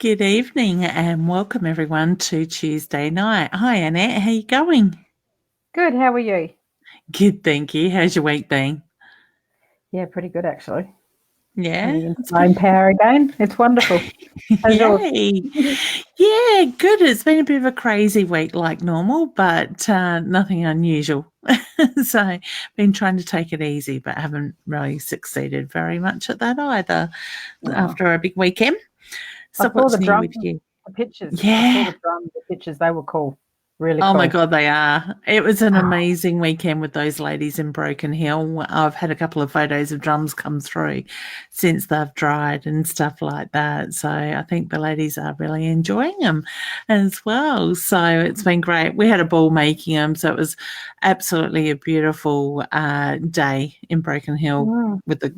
Good evening and welcome everyone to Tuesday night. Hi Annette, how you going? Good. How are you? Good, thank you. How's your week been? Yeah, pretty good actually. Yeah, Coming into it's my been own power again. It's wonderful. How's yours? yay. Yeah, good. It's been a bit of a crazy week like normal, but nothing unusual. So been trying to take it easy, but haven't really succeeded very much at that either Oh, after a big weekend. I So saw what's the new drums, with you? the pictures. I saw Yeah. the drums, the pictures. They were cool. Really Oh my cool. God, they are. It was an amazing weekend with those ladies in Broken Hill. I've had a couple of photos of drums come through since they've dried and stuff like that. So I think the ladies are really enjoying them as well. So it's been great. We had a ball making them. So it was absolutely a beautiful day in Broken Hill Mm. with the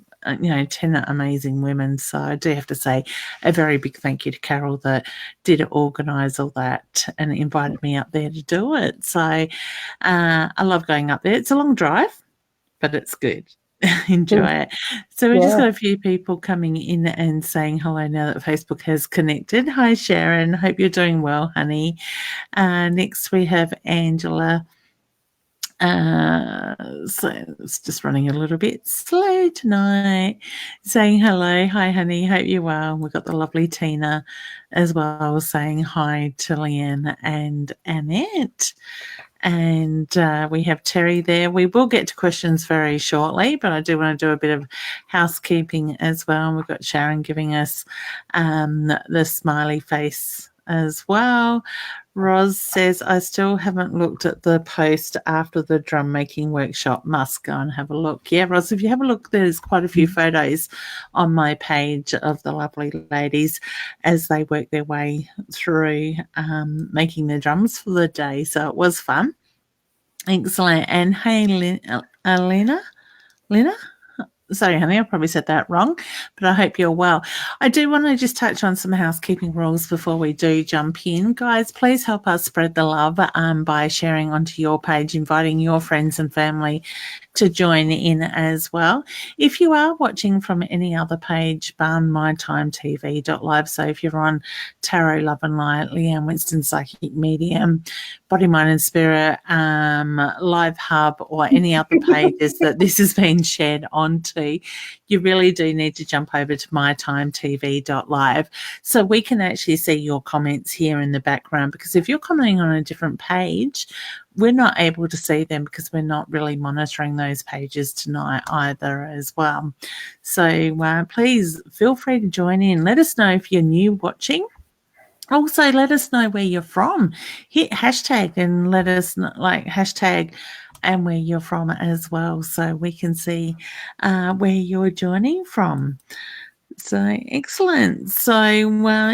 10 amazing women. So I do have to say a very big thank you to Carol that did organise all that and invited me up there to do it. So I love going up there. It's a long drive, but it's good. Enjoy it. So we've just Yeah. got a few people coming in and saying hello now that Facebook has connected. Hi, Sharon. Hope you're doing well, honey. Next, we have Angela. So it's just running a little bit slow tonight. Saying hello, hi honey, hope you're well. We've got the lovely Tina as well saying hi to Leanne and Annette. And we have Terry there. We will get to questions very shortly, but I do want to do a bit of housekeeping as well. We've got Sharon giving us the smiley face as well. Roz says, I still haven't looked at the post after the drum making workshop. Must go and have a look. Yeah, Roz, if you have a look, there's quite a few photos on my page of the lovely ladies as they work their way through making the drums for the day. So it was fun. Excellent. And hey, Lena? Lena? Sorry, honey, I probably said that wrong, but I hope you're well. I do want to just touch on some housekeeping rules before we do jump in. Guys, please help us spread the love by sharing onto your page, inviting your friends and family to join in as well. If you are watching from any other page, mytimetv.live, so if you're on Tarot, Love and Light, Leanne Winston Psychic Medium, Body, Mind and Spirit, Live Hub, or any other pages that this has been shared onto, you really do need to jump over to mytimetv.live so we can actually see your comments here in the background, because if you're commenting on a different page, we're not able to see them because we're not really monitoring those pages tonight either as well. So please feel free to join in. Let us know if you're new watching. Also, let us know where you're from. Hit hashtag and let us know, hashtag and where you're from as well, so we can see where you're joining from. So excellent. So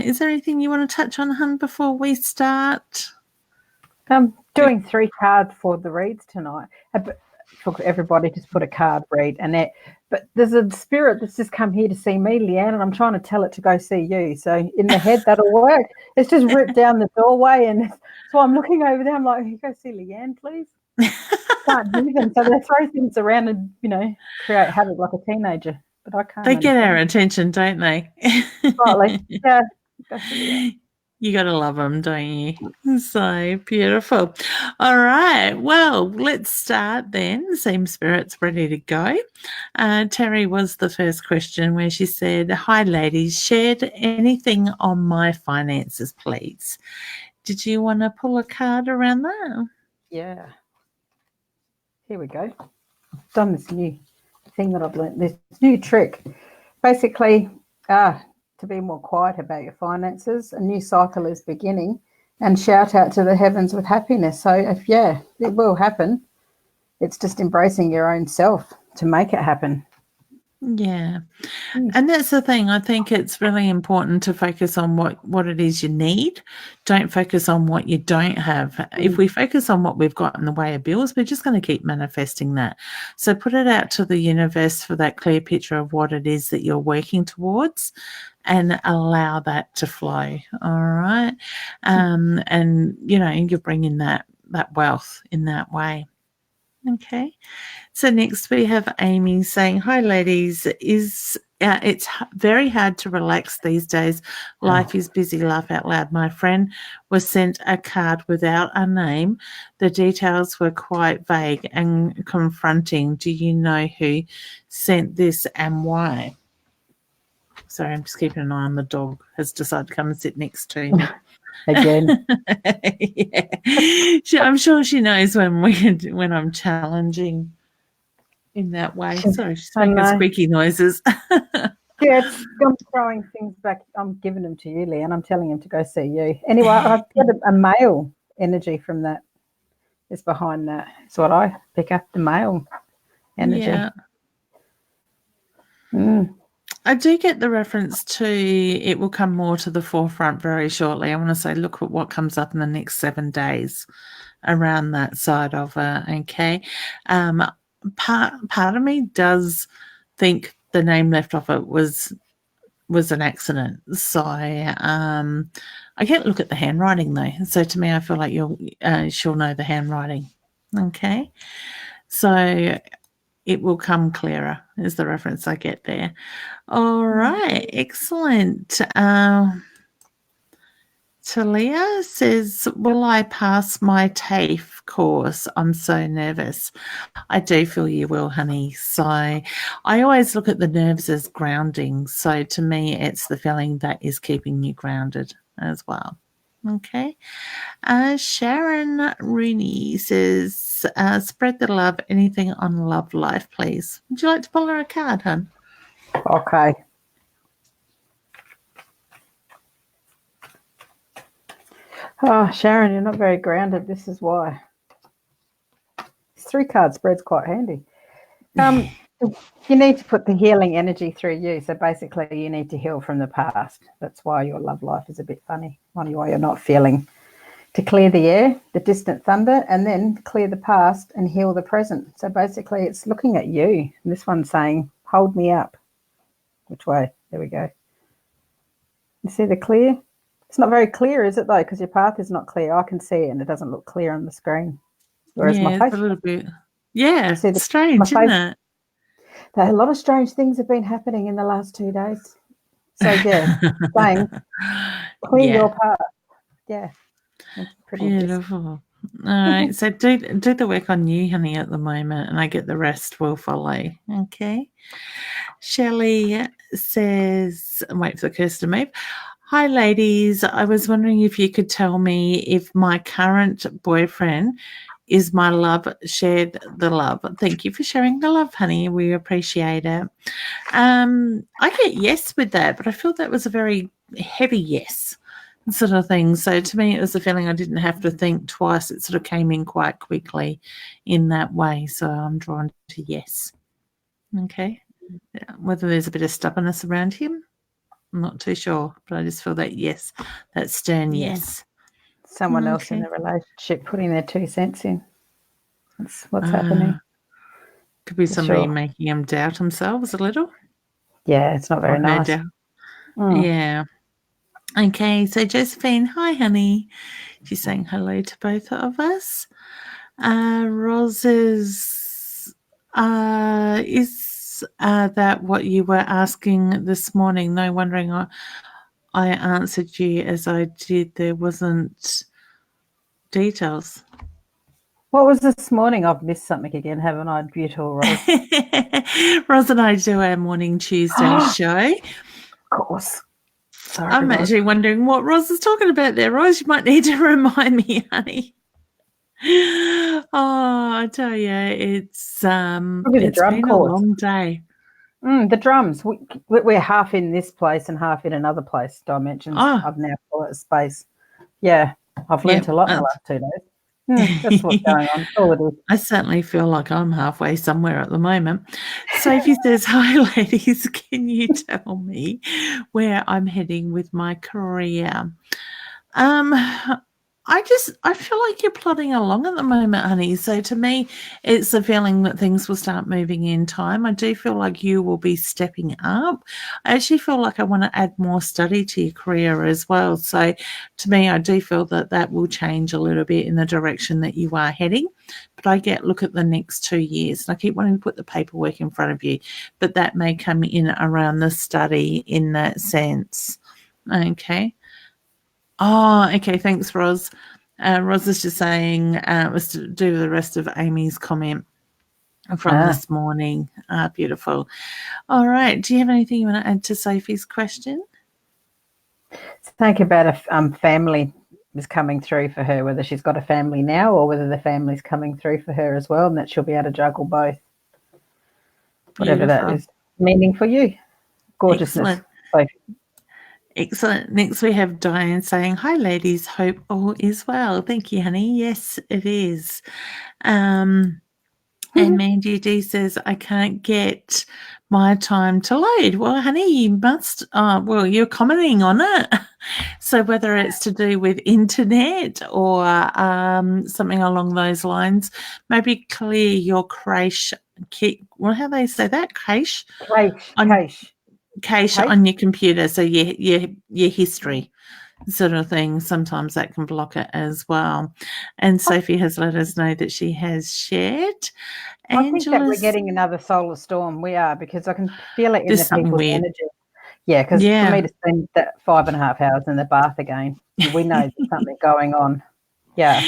is there anything you want to touch on, hun, before we start? I'm doing 3 cards for the reads tonight. For everybody, just put a card read and that. But there's a spirit that's just come here to see me, Leanne, and I'm trying to tell it to go see you. So in the head, that'll work. It's just ripped down the doorway, and so I'm looking over there. I'm like, go see Leanne, please. Can't hear them, so they throw things around and create havoc like a teenager. But I can't They get our understand. attention, don't they? Slightly, yeah. Go see Leanne. You got to love them, don't you? So beautiful. All right. Well, let's start then. Same spirit's ready to go. Terry was the first question where she said, hi, ladies, shared anything on my finances, please. Did you want to pull a card around that? Yeah. Here we go. I've done this new thing that I've learned, this new trick. Basically, to be more quiet about your finances, a new cycle is beginning, and shout out to the heavens with happiness. So, it will happen. It's just embracing your own self to make it happen. Yeah. And that's the thing. I think it's really important to focus on what it is you need. Don't focus on what you don't have. If we focus on what we've got in the way of bills, we're just going to keep manifesting that. So put it out to the universe for that clear picture of what it is that you're working towards and allow that to flow. All right. And, you're bringing that wealth in that way. Okay. So next we have Amy saying, hi, ladies. Is Yeah, it's very hard to relax these days. Life is busy, laugh out loud. My friend was sent a card without a name. The details were quite vague and confronting. Do you know who sent this and why? Sorry, I'm just keeping an eye on the dog. Has decided to come and sit next to me. Again. Yeah. I'm sure she knows when I'm challenging in that way. Sorry, she's making squeaky noises. Yeah, I'm throwing things back. I'm giving them to you, Leanne. I'm telling him to go see you. Anyway, I've got a male energy from that. Is behind that. It's what I pick up, the male energy. Yeah. I do get the reference to it will come more to the forefront very shortly. I want to say, look at what comes up in the next 7 days around that side of it. Okay. Part of me does think the name left off it was an accident. So I can't look at the handwriting though. So to me, I feel like she'll know the handwriting. Okay. So it will come clearer is the reference I get there. All right. Excellent. Talia says, will I pass my TAFE course? I'm so nervous. I do feel you will, honey. So I always look at the nerves as grounding. So to me, it's the feeling that is keeping you grounded as well. Okay. Sharon Rooney says, spread the love. Anything on love life, please. Would you like to pull her a card, hon? Okay. Oh, Sharon, you're not very grounded. This is why. This 3-card spread's quite handy. You need to put the healing energy through you. So basically, you need to heal from the past. That's why your love life is a bit funny. Why you're not feeling. To clear the air, the distant thunder, and then clear the past and heal the present. So basically, it's looking at you. And this one's saying, hold me up. Which way? There we go. You see the clear? It's not very clear, is it, though? Because your path is not clear. I can see it, and it doesn't look clear on the screen. Whereas my face, it's a little bit. Yeah, see strange, isn't it? A lot of strange things have been happening in the last 2 days. So, yeah, saying, clear your path. Yeah. Beautiful. All right. So do the work on you, honey, at the moment, and I get the rest will follow. Okay. Shelley says, wait for the curse to move. Hi, ladies. I was wondering if you could tell me if my current boyfriend is my love, shared the love. Thank you for sharing the love, honey. We appreciate it. I get yes with that, but I feel that was a very heavy yes sort of thing. So to me, it was a feeling I didn't have to think twice. It sort of came in quite quickly in that way. So I'm drawn to yes. Okay. Whether there's a bit of stubbornness around him, I'm not too sure, but I just feel that yes, that stern yes. Someone else in the relationship putting their 2 cents in. That's what's happening. Could be somebody making him doubt themselves a little. Yeah, it's not very nice. Yeah. Okay, so Josephine, hi, honey. She's saying hello to both of us. Roses, is that what you were asking this morning? No wondering I answered you as I did. There wasn't details. What was this morning? I've missed something again, haven't I? Beautiful, Rose. Rose and I do our morning Tuesday show. Of course. Sorry, I'm actually wondering what Rose is talking about there. Rose, you might need to remind me, honey. Oh, I tell you, it's been a long day. The drums. We're half in this place and half in another place. Dimensions. I've now called it a space. Yeah, I've learned a lot in the last 2 days. That's what's going on. All it is. I certainly feel like I'm halfway somewhere at the moment. Sophie says, hi, ladies. Can you tell me where I'm heading with my career? I feel like you're plodding along at the moment, honey. So to me, it's a feeling that things will start moving in time. I do feel like you will be stepping up. I actually feel like I want to add more study to your career as well. So to me, I do feel that that will change a little bit in the direction that you are heading. But look at the next 2 years. And I keep wanting to put the paperwork in front of you, but that may come in around the study in that sense. Okay. Oh, okay. Thanks, Roz. Roz is just saying it was to do with the rest of Amy's comment from this morning. Beautiful. All right. Do you have anything you want to add to Sophie's question? Think about if family is coming through for her, whether she's got a family now or whether the family's coming through for her as well, and that she'll be able to juggle both. Whatever that is meaning for you. Gorgeousness. Excellent. Next, we have Diane saying, "Hi, ladies. Hope all is well." Thank you, honey. Yes, it is. And Mandy D says, "I can't get my time to load." Well, honey, you must. Well, you're commenting on it. So whether it's to do with internet or something along those lines, maybe clear your cache. Well, how they say that? Cache on your computer, so your history sort of thing. Sometimes that can block it as well. And Sophie has let us know that she has shared. I think that we're getting another solar storm. We are, because I can feel it in the people's energy. Yeah, because for me to spend that 5.5 hours in the bath again, we know there's something going on. Yeah.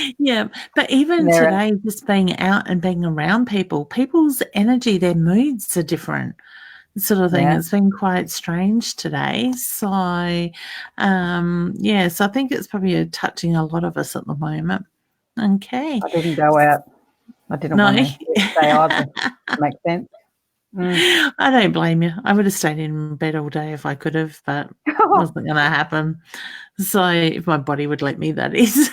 But even today, just being out and being around people's energy, their moods are different. Sort of thing. It's been quite strange today. So, so I think it's probably touching a lot of us at the moment. Okay. I didn't go out. I didn't want to stay either. Makes sense. I don't blame you. I would have stayed in bed all day if I could have, but it wasn't going to happen. So if my body would let me, that is.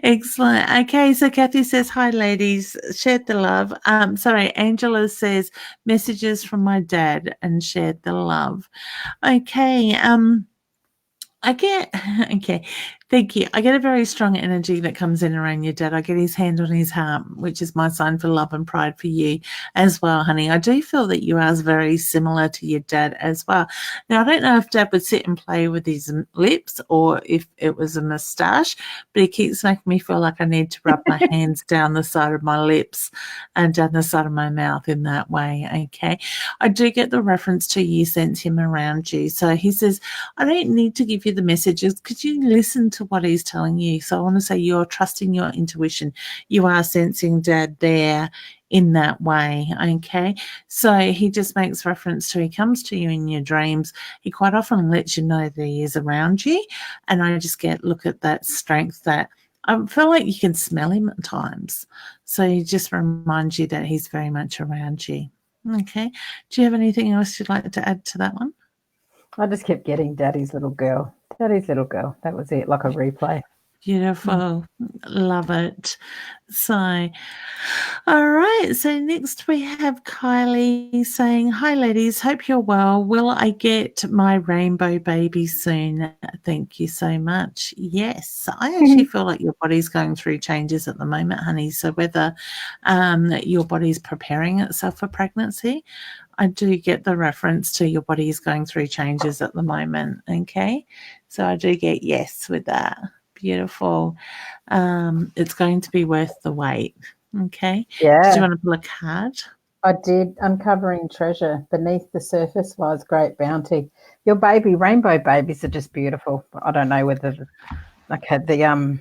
Excellent. Okay, so Kathy says, "Hi, ladies. Shared the love." Sorry, Angela says, "Messages from my dad and shared the love." Okay. Okay. Thank you. I get a very strong energy that comes in around your dad. I get his hand on his heart, which is my sign for love and pride for you as well, honey. I do feel that you are very similar to your dad as well. Now, I don't know if dad would sit and play with his lips or if it was a moustache, but he keeps making me feel like I need to rub my hands down the side of my lips and down the side of my mouth in that way, okay? I do get the reference to you sense him around you. So he says, "I don't need to give you the messages. Could you listen to what he's telling you?" So I want to say you're trusting your intuition. You are sensing dad there in that way, okay? So he just makes reference to, he comes to you in your dreams. He quite often lets you know that he is around you. And I just look at that strength that I feel like you can smell him at times. So he just reminds you that he's very much around you. Okay. Do you have anything else you'd like to add to that one? I just kept getting Daddy's little girl. Daddy's little girl. That was it, like a replay. Beautiful. Love it. So, all right. So next we have Kylie saying, "Hi, ladies. Hope you're well. Will I get my rainbow baby soon? Thank you so much." Yes. I actually feel like your body's going through changes at the moment, honey. So whether your body's preparing itself for pregnancy, I do get the reference to your body is going through changes at the moment. Okay. So I do get yes with that. Beautiful. It's going to be worth the wait. Okay. Yeah. Did you want to pull a card? I did. Uncovering treasure beneath the surface lies great bounty. Your rainbow babies are just beautiful. I don't know whether the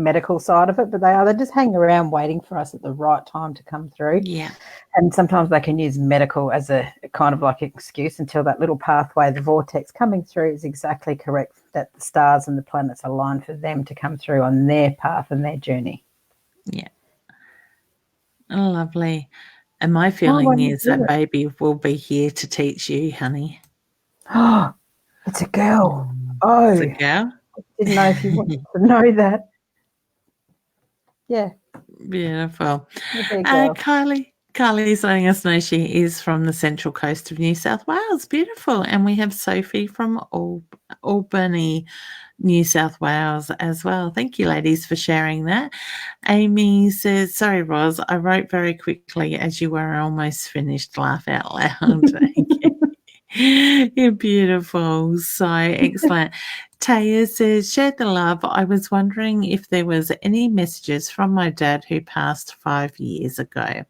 medical side of it, but they just hang around waiting for us at the right time to come through. Yeah. And sometimes they can use medical as a kind of like excuse until that little pathway, the vortex coming through is exactly correct, that the stars and the planets align for them to come through on their path and their journey. Yeah. Lovely. And my feeling is that baby will be here to teach you, honey. Oh, it's a girl. Oh, it's a girl. I didn't know if you wanted to know that. Yeah. Beautiful. Carly's letting us know she is from the central coast of New South Wales. Beautiful. And we have Sophie from Albany, New South Wales as well. Thank you, ladies, for sharing that. Amy says, sorry, Roz, I wrote very quickly as you were almost finished. Laugh out loud. You're beautiful. So excellent. Taya says, shared the love. I was wondering if there was any messages from my dad who passed 5 years ago.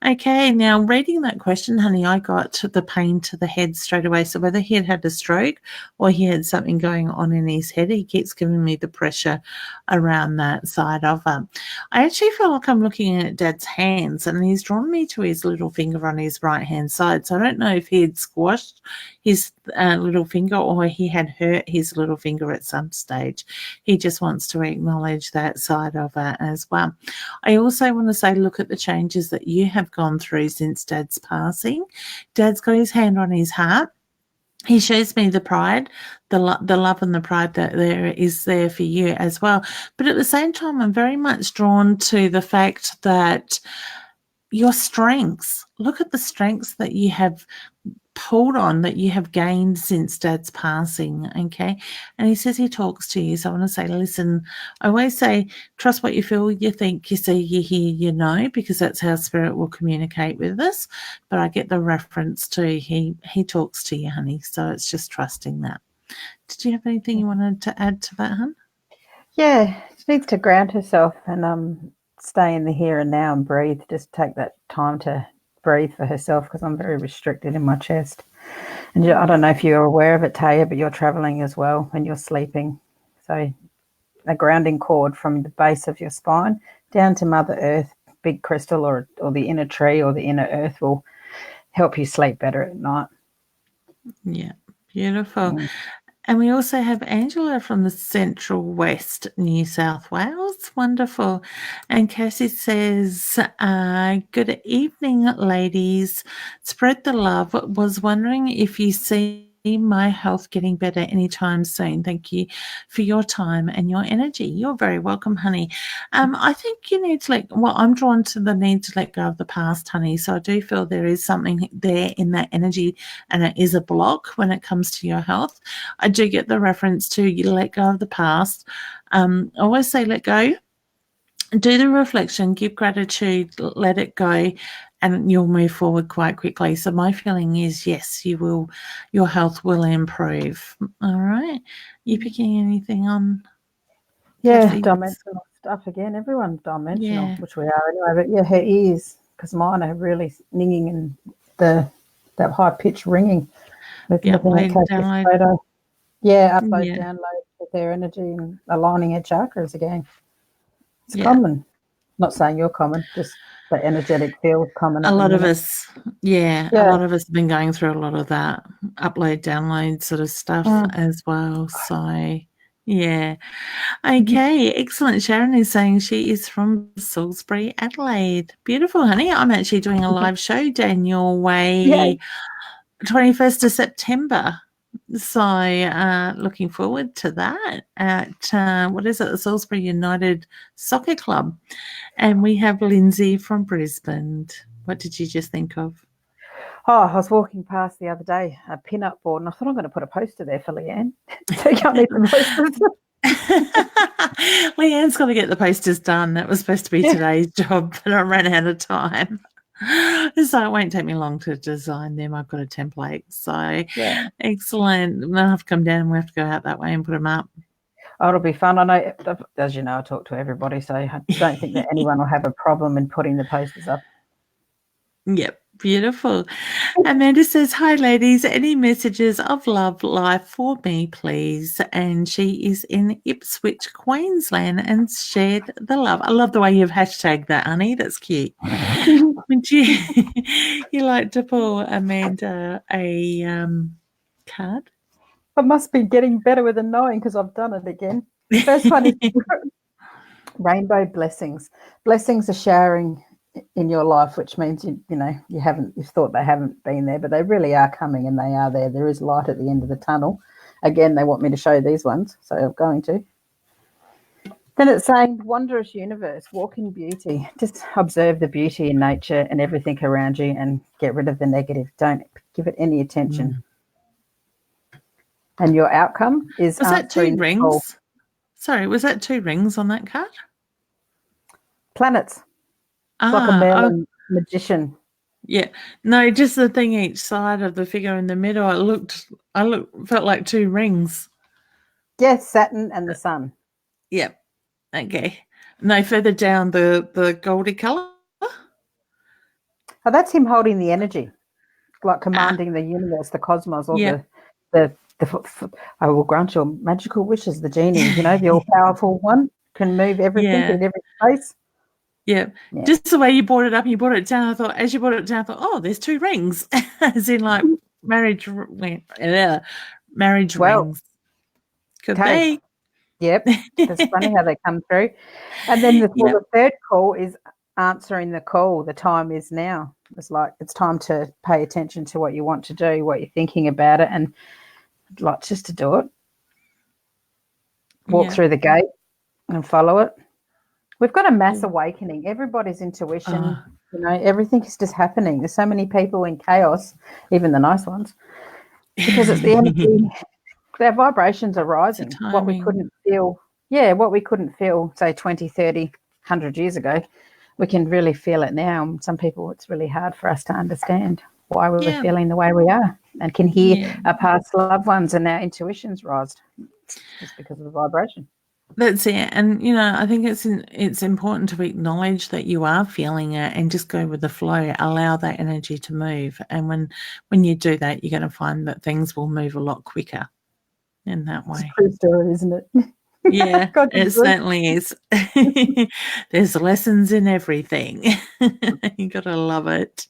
Okay, now reading that question, honey, I got the pain to the head straight away. So whether he had had a stroke or he had something going on in his head, he keeps giving me the pressure around that side of him. I actually feel like I'm looking at Dad's hands, and he's drawn me to his little finger on his right-hand side. So I don't know if he had squashed his little finger or he had hurt his little finger at some stage. He just wants to acknowledge that side of it as well. I also want to say, look at the changes that you have gone through since Dad's passing. Dad's got his hand on his heart. He shows me the pride, the love and the pride that there is there for you as well. But at the same time, I'm very much drawn to the fact that your strengths, look at the strengths that you have pulled on, that you have gained since Dad's passing, okay? And he says he talks to you. So I want to say, listen, I always say, trust what you feel, you think, you see, you hear, you know, because that's how Spirit will communicate with us. But I get the reference to he talks to you, honey. So it's just trusting that. Did you have anything you wanted to add to that, hon? Yeah, she needs to ground herself and stay in the here and now and breathe. Just take that time to breathe for herself, because I'm very restricted in my chest. And I don't know if you're aware of it, Taya, but you're traveling as well when you're sleeping. So a grounding cord from the base of your spine down to Mother Earth, big crystal or the inner tree or the inner earth will help you sleep better at night. Yeah, beautiful. And we also have Angela from the Central West, New South Wales. Wonderful. And Cassie says, good evening, ladies. Spread the love. Was wondering if you see my health getting better anytime soon. Thank you for your time and your energy. You're very welcome, honey. I think you need to I'm drawn to the need to let go of the past, honey. So I do feel there is something there in that energy, and it is a block when it comes to your health. I do get the reference to you let go of the past. I always say let go. Do the reflection, give gratitude, let it go, and you'll move forward quite quickly. So my feeling is, yes, you will. Your health will improve. All right. You picking anything on? Yeah, Cassie? dimensional stuff again. Everyone's dimensional, Yeah. which we are anyway. But yeah, her ears, because mine are really ninging and that high pitched ringing. Looking at Cassie's photo. Yeah, upload, download with their energy and aligning her chakras again. It's common. Not saying you're common, just the energetic field common. A lot of us, a lot of us have been going through a lot of that upload, download sort of stuff as well. So, yeah. Okay, excellent. Sharon is saying she is from Salisbury, Adelaide. Beautiful, honey. I'm actually doing a live show down your way 21st of September. So looking forward to that at, the Salisbury United Soccer Club. And we have Lindsay from Brisbane. What did you just think of? Oh, I was walking past the other day, a pin-up board, and I thought I'm going to put a poster there for Leanne. So you can't need the posters. Leanne's got to get the posters done. That was supposed to be today's job, but I ran out of time. So it won't take me long to design them. I've got a template. So excellent. I'll have to come down and we have to go out that way and put them up. Oh, it'll be fun. I know, as you know, I talk to everybody, so I don't think that anyone will have a problem in putting the posters up. Yep. Beautiful. Amanda says, hi, ladies. Any messages of love, life for me, please? And she is in Ipswich, Queensland, and shared the love. I love the way you've hashtagged that, honey. That's cute. Would you like to pull Amanda a card? I must be getting better with the knowing because I've done it again. The first one is rainbow blessings. Blessings are showering in your life, which means you've thought they haven't been there, but they really are coming, and they are there. There is light at the end of the tunnel. Again, they want me to show these ones, so I'm going to. Then it's saying, wondrous universe, walk in beauty. Just observe the beauty in nature and everything around you and get rid of the negative. Don't give it any attention. And your outcome is Was that 2 answering the call. rings? Sorry, was that 2 rings on that card? Planets. It's like a Merlin magician. Yeah. No, just the thing each side of the figure in the middle. Felt like 2 rings. Yes, Saturn and the sun. Yep. Okay. No, further down the goldy colour. Oh, that's him holding the energy, like commanding the universe, the cosmos, or the I will grant your magical wishes, the genie, the all-powerful one can move everything in every space. Yeah. Just the way you brought it up and you brought it down, I thought, as you brought it down, I thought, oh, there's 2 rings, as in like marriage rings. Could be. Yep. It's funny how they come through. And then the third call is answering the call. The time is now. It's like it's time to pay attention to what you want to do, what you're thinking about it, and like just to do it. Walk through the gate and follow it. We've got a mass awakening. Everybody's intuition, everything is just happening. There's so many people in chaos, even the nice ones, because it's the energy. Their vibrations are rising. What we couldn't feel, say 20, 30, 100 years ago, we can really feel it now. Some people, it's really hard for us to understand why we were feeling the way we are and can hear our past loved ones and our intuitions rise just because of the vibration. That's it. And, I think it's important to acknowledge that you are feeling it and just go with the flow, allow that energy to move. And when you do that, you're going to find that things will move a lot quicker in that way. It's a true story, isn't it? Yeah, it certainly is. There's lessons in everything. You got to love it.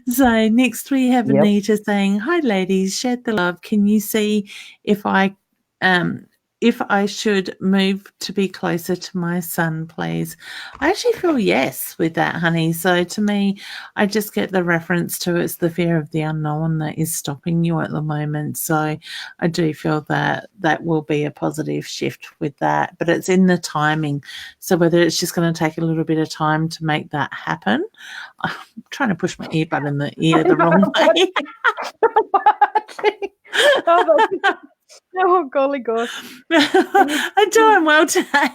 So next we have Anita saying, hi ladies, shared the love. Can you see if I should move to be closer to my son, please? I actually feel yes with that, honey. So to me, I just get the reference to it's the fear of the unknown that is stopping you at the moment. So I do feel that will be a positive shift with that, but it's in the timing. So whether it's just going to take a little bit of time to make that happen, I'm trying to push my earbud in the ear the wrong way. Oh, golly gosh. I'm doing well today.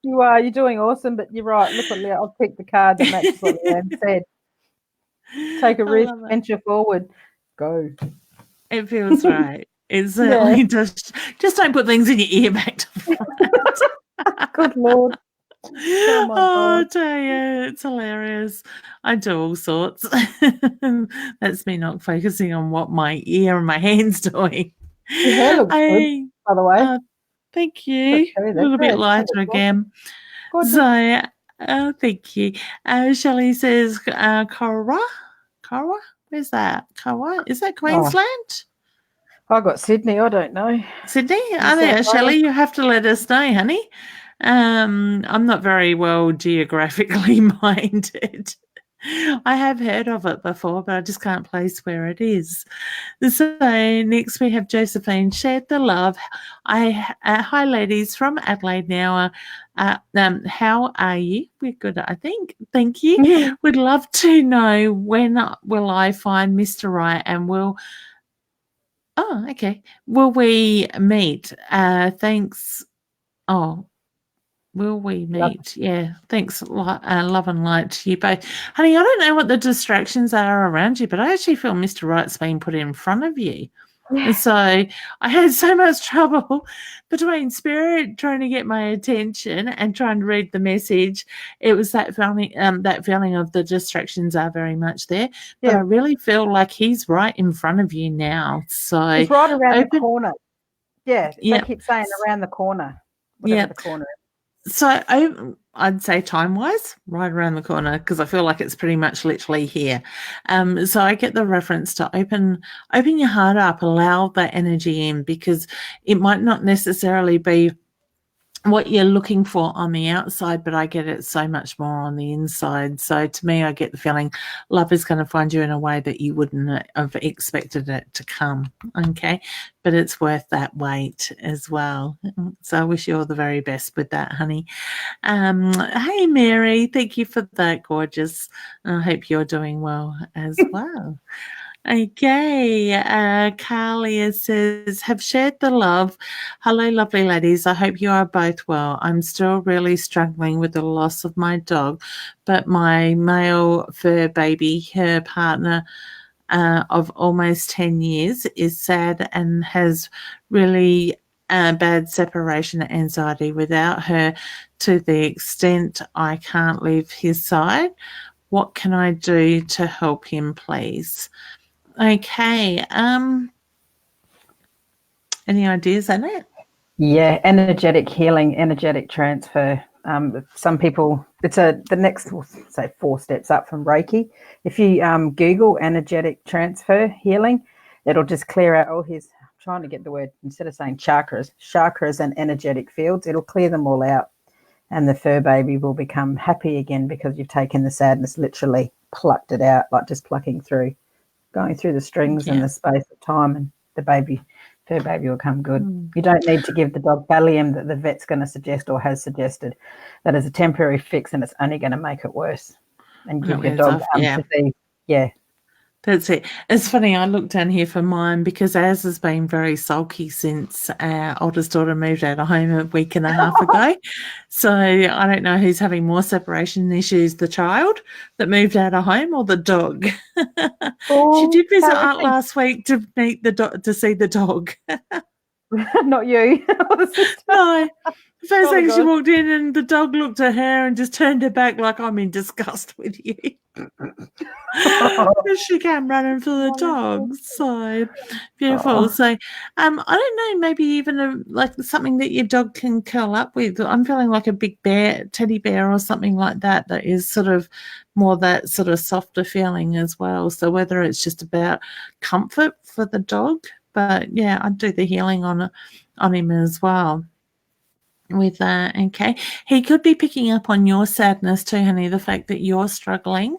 You are. You're doing awesome, but you're right. Look at Leah. I'll pick the card that matches what Leanne said. Take a risk, venture forward. Go. It feels right. It certainly does. Just don't put things in your ear back to front. Good Lord. Oh, I tell you, it's hilarious. I do all sorts. That's me not focusing on what my ear and my hand's doing. Your hair looks good, by the way. Thank you. A little bit lighter again. Good. So, thank you. Shelley says, Kawa? Where's that? Kawa? Is that Queensland? I got Sydney. I don't know. Sydney? Are there, Shelley? You have to let us know, honey. I'm not very well geographically minded. I have heard of it before, but I just can't place where it is. So next we have Josephine, shared the love. Hi ladies from Adelaide now. How are you? We're good, I think. Thank you. Yeah. Would love to know when will I find Mr. Right and will we meet? Thanks. Will we meet? Yeah. Thanks. Love and light to you both. Honey, I don't know what the distractions are around you, but I actually feel Mr. Right's been put in front of you. Yeah. So I had so much trouble between spirit trying to get my attention and trying to read the message. It was that feeling of the distractions are very much there. But I really feel like he's right in front of you now. So he's right around the corner. Yeah. They keep saying around the corner. Whatever the corner is. So I'd say time-wise, right around the corner, because I feel like it's pretty much literally here. So I get the reference to open your heart up, allow that energy in, because it might not necessarily be what you're looking for on the outside, but I get it so much more on the inside. So to me, I get the feeling love is going to find you in a way that you wouldn't have expected it to come. Okay. But it's worth that wait as well. So I wish you all the very best with that, honey. Hey, Mary, thank you for that, gorgeous. I hope you're doing well as well. Okay, Carlia says, have shared the love. Hello, lovely ladies. I hope you are both well. I'm still really struggling with the loss of my dog, but my male fur baby, her partner of almost 10 years, is sad and has really bad separation anxiety without her to the extent I can't leave his side. What can I do to help him, please? Okay. Any ideas on it? Yeah, energetic healing, energetic transfer. Some people, it's the next, say, 4 steps up from Reiki. If you Google energetic transfer healing, it'll just clear out all his, I'm trying to get the word, instead of saying chakras and energetic fields, it'll clear them all out. And the fur baby will become happy again because you've taken the sadness, literally plucked it out, like just plucking through, going through the strings and the space of time, and the fur baby will come good. You don't need to give the dog Valium that the vet's going to suggest or has suggested. That is a temporary fix, and it's only going to make it worse. And give your dog empathy. Yeah. That's it. It's funny, I looked down here for mine because Az has been very sulky since our oldest daughter moved out of home a week and a half ago. So I don't know who's having more separation issues, the child that moved out of home or the dog. She did visit Aunt last week to meet to see the dog. Not you. No. First thing she walked in and the dog looked at her and just turned her back like I'm in disgust with you. She came running for the dog. So beautiful. So I don't know, maybe even like something that your dog can curl up with. I'm feeling like a big teddy bear or something like that is sort of more that sort of softer feeling as well. So whether it's just about comfort for the dog, but yeah, I'd do the healing on him as well. With that, okay. He could be picking up on your sadness too, honey, the fact that you're struggling.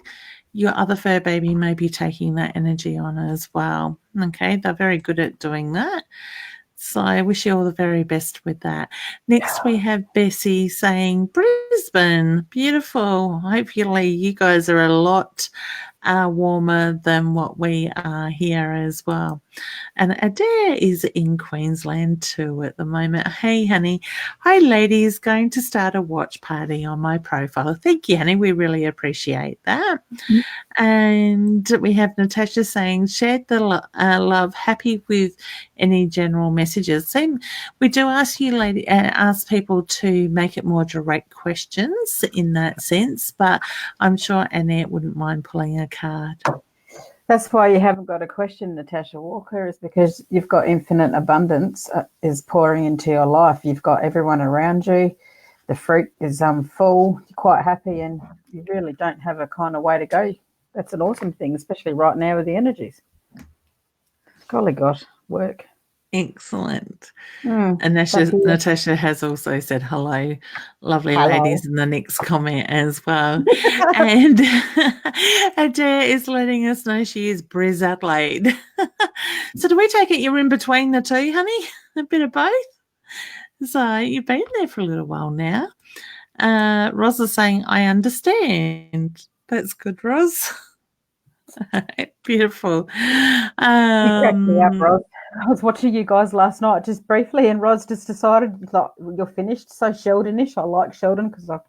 Your other fur baby may be taking that energy on as well. Okay, they're very good at doing that. So I wish you all the very best with that. Next, we have Bessie saying, Brisbane, beautiful. Hopefully you guys are a lot warmer than what we are here as well. And Adair is in Queensland too at the moment. Hey, honey. Hi, ladies. Going to start a watch party on my profile. Thank you, honey. We really appreciate that. Mm-hmm. And we have Natasha saying, shared the love, happy with any general messages. So we do ask you, ask people to make it more direct questions in that sense, but I'm sure Annette wouldn't mind pulling a card. That's why you haven't got a question, Natasha Walker, is because you've got infinite abundance is pouring into your life. You've got everyone around you. The fruit is full. You're quite happy, and you really don't have a kind of way to go. That's an awesome thing, especially right now with the energies. Golly gosh, work. Excellent. And Natasha has also said hello, lovely ladies, in the next comment as well. And Adair is letting us know she is Briz Adelaide. So do we take it you're in between the two, honey? A bit of both? So you've been there for a little while now. Ros is saying, I understand. That's good, Ros. Beautiful. You cracked me up, Ros. I was watching you guys last night just briefly, and Ros just decided, like, you're finished. So Sheldon-ish. I like Sheldon because I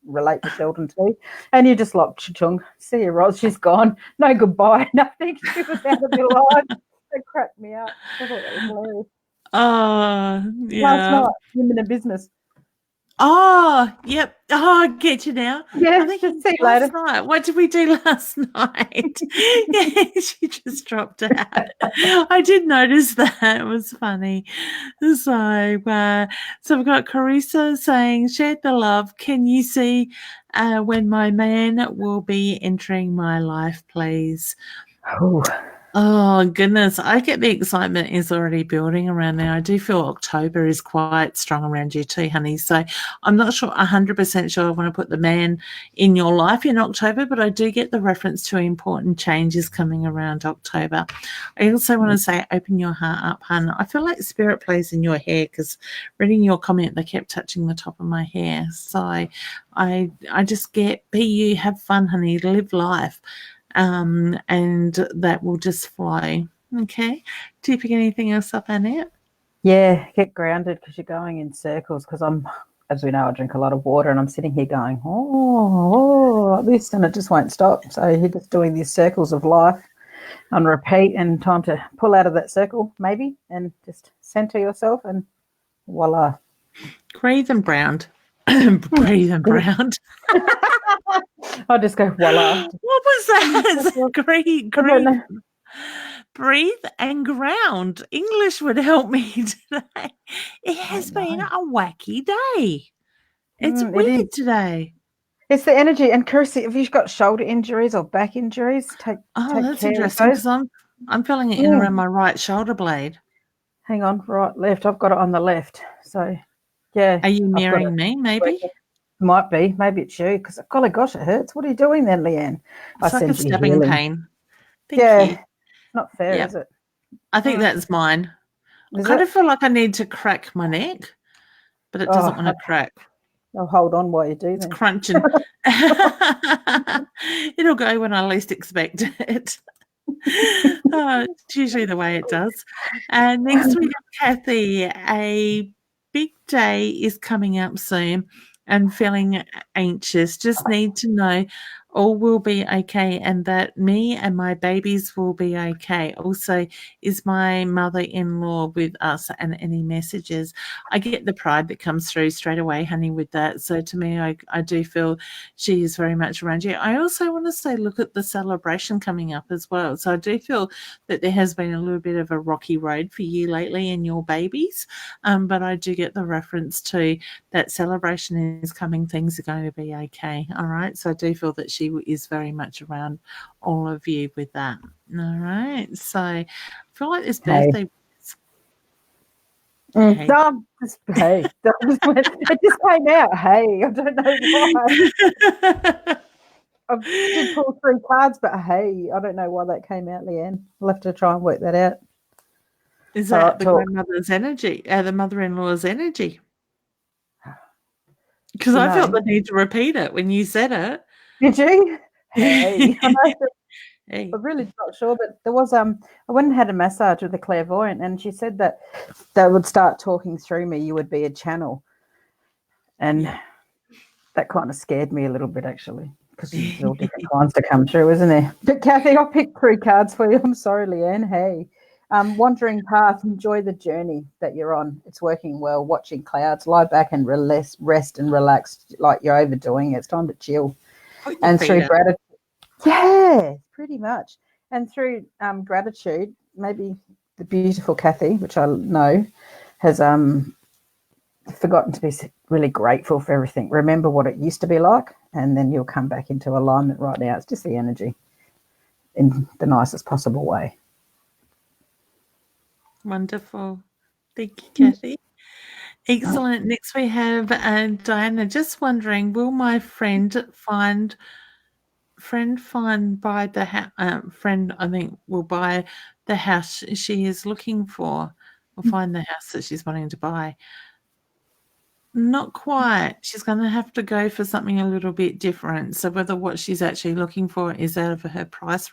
relate to Sheldon too. And you just like, chung. See you, Ros. She's gone. No goodbye. Nothing. She was out of your life. It cracked me up. I thought that was hilarious. Yeah. Last night, women in business. Oh, yep. Oh, I get you now. Yeah, I think see you later. Night. What did we do last night? Yeah, she just dropped out. I did notice that. It was funny. So we've got Carissa saying, shared the love. Can you see when my man will be entering my life, please? Oh, goodness. I get the excitement is already building around now. I do feel October is quite strong around you too, honey. So I'm not sure, 100% sure I want to put the man in your life in October, but I do get the reference to important changes coming around October. I also want to say, open your heart up, hun. I feel like spirit plays in your hair because reading your comment, they kept touching the top of my hair. So I just get, be you, have fun, honey, live life. And that will just flow. Okay. Do you pick anything else up, Annette? Yeah, get grounded because you're going in circles. Because as we know, I drink a lot of water, and I'm sitting here going, like this, and it just won't stop. So you're just doing these circles of life on repeat, and time to pull out of that circle, maybe, and just center yourself, and voila. Breathe and brown. Breathe and brown. I'll just go voila. What was that? Breathe and ground. English would help me today. It has been a wacky day. It's weird today. It's the energy. And Kirsty, have you got shoulder injuries or back injuries? Take that's care interesting because I'm feeling it in around my right shoulder blade. Hang on, right, left. I've got it on the left. So, yeah. Are you mirroring me, maybe? Might be. Maybe it's you because, golly gosh, it hurts. What are you doing then, Leanne? It's like a stabbing pain. Thank you. Not fair, is it? I think that's mine. I kind of feel like I need to crack my neck, but it doesn't want to crack. I'll hold on while you do that. It's crunching. It'll go when I least expect it. It's usually the way it does. And next we have Kathy. A big day is coming up soon and feeling anxious. Just need to know all will be okay and that me and my babies will be okay. Also, is my mother-in-law with us and any messages? I get the pride that comes through straight away, honey, with that. So to me, I do feel she is very much around you. I also want to say, look at the celebration coming up as well. So I do feel that there has been a little bit of a rocky road for you lately and your babies. But I do get the reference to that celebration is coming. Things are going to be okay. All right. So I do feel that she is very much around all of you with that. All right. So I feel like this birthday. Hey. It just came out. Hey, I don't know why. I did pull 3 cards, but hey, I don't know why that came out, Leanne. We'll have to try and work that out. Is that the grandmother's energy, the mother-in-law's energy? Because I felt the need to repeat it when you said it. Did you? Hey. I'm really not sure, but there was I went and had a massage with a clairvoyant, and she said that they would start talking through me. You would be a channel, and that kind of scared me a little bit, actually, because there's all different kinds to come through, isn't there? But Kathy, I'll pick 3 cards for you. I'm sorry, Leanne. Hey. Wandering path, enjoy the journey that you're on. It's working well. Watching clouds, lie back and rest and relax like you're overdoing it. It's time to chill. And through gratitude, pretty much. And through gratitude, maybe the beautiful Kathy, which I know, has forgotten to be really grateful for everything. Remember what it used to be like, and then you'll come back into alignment. Right now, it's just the energy in the nicest possible way. Wonderful. Thank you, Kathy. Excellent. Next we have Diana. Just wondering, will my friend buy the house? Friend, I think, will buy the house she is looking for, or find the house that she's wanting to buy. Not quite. She's going to have to go for something a little bit different. So whether what she's actually looking for is out of her price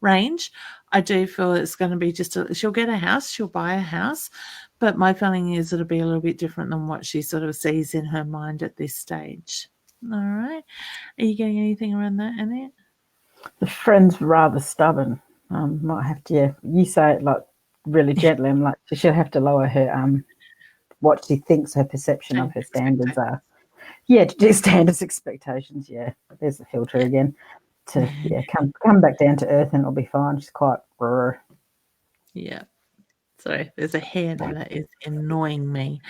range, I do feel it's going to be she'll get a house, she'll buy a house, but my feeling is it'll be a little bit different than what she sort of sees in her mind at this stage. All right. Are you getting anything around that, Annette? The friend's rather stubborn. Might have to, you say it like really gently. I'm like, she'll have to lower her what she thinks her perception of her standards are. Yeah, to do standards expectations. Yeah, there's the filter again. To come back down to earth and it'll be fine. She's quite. Yeah. Sorry, there's a hair there that is annoying me.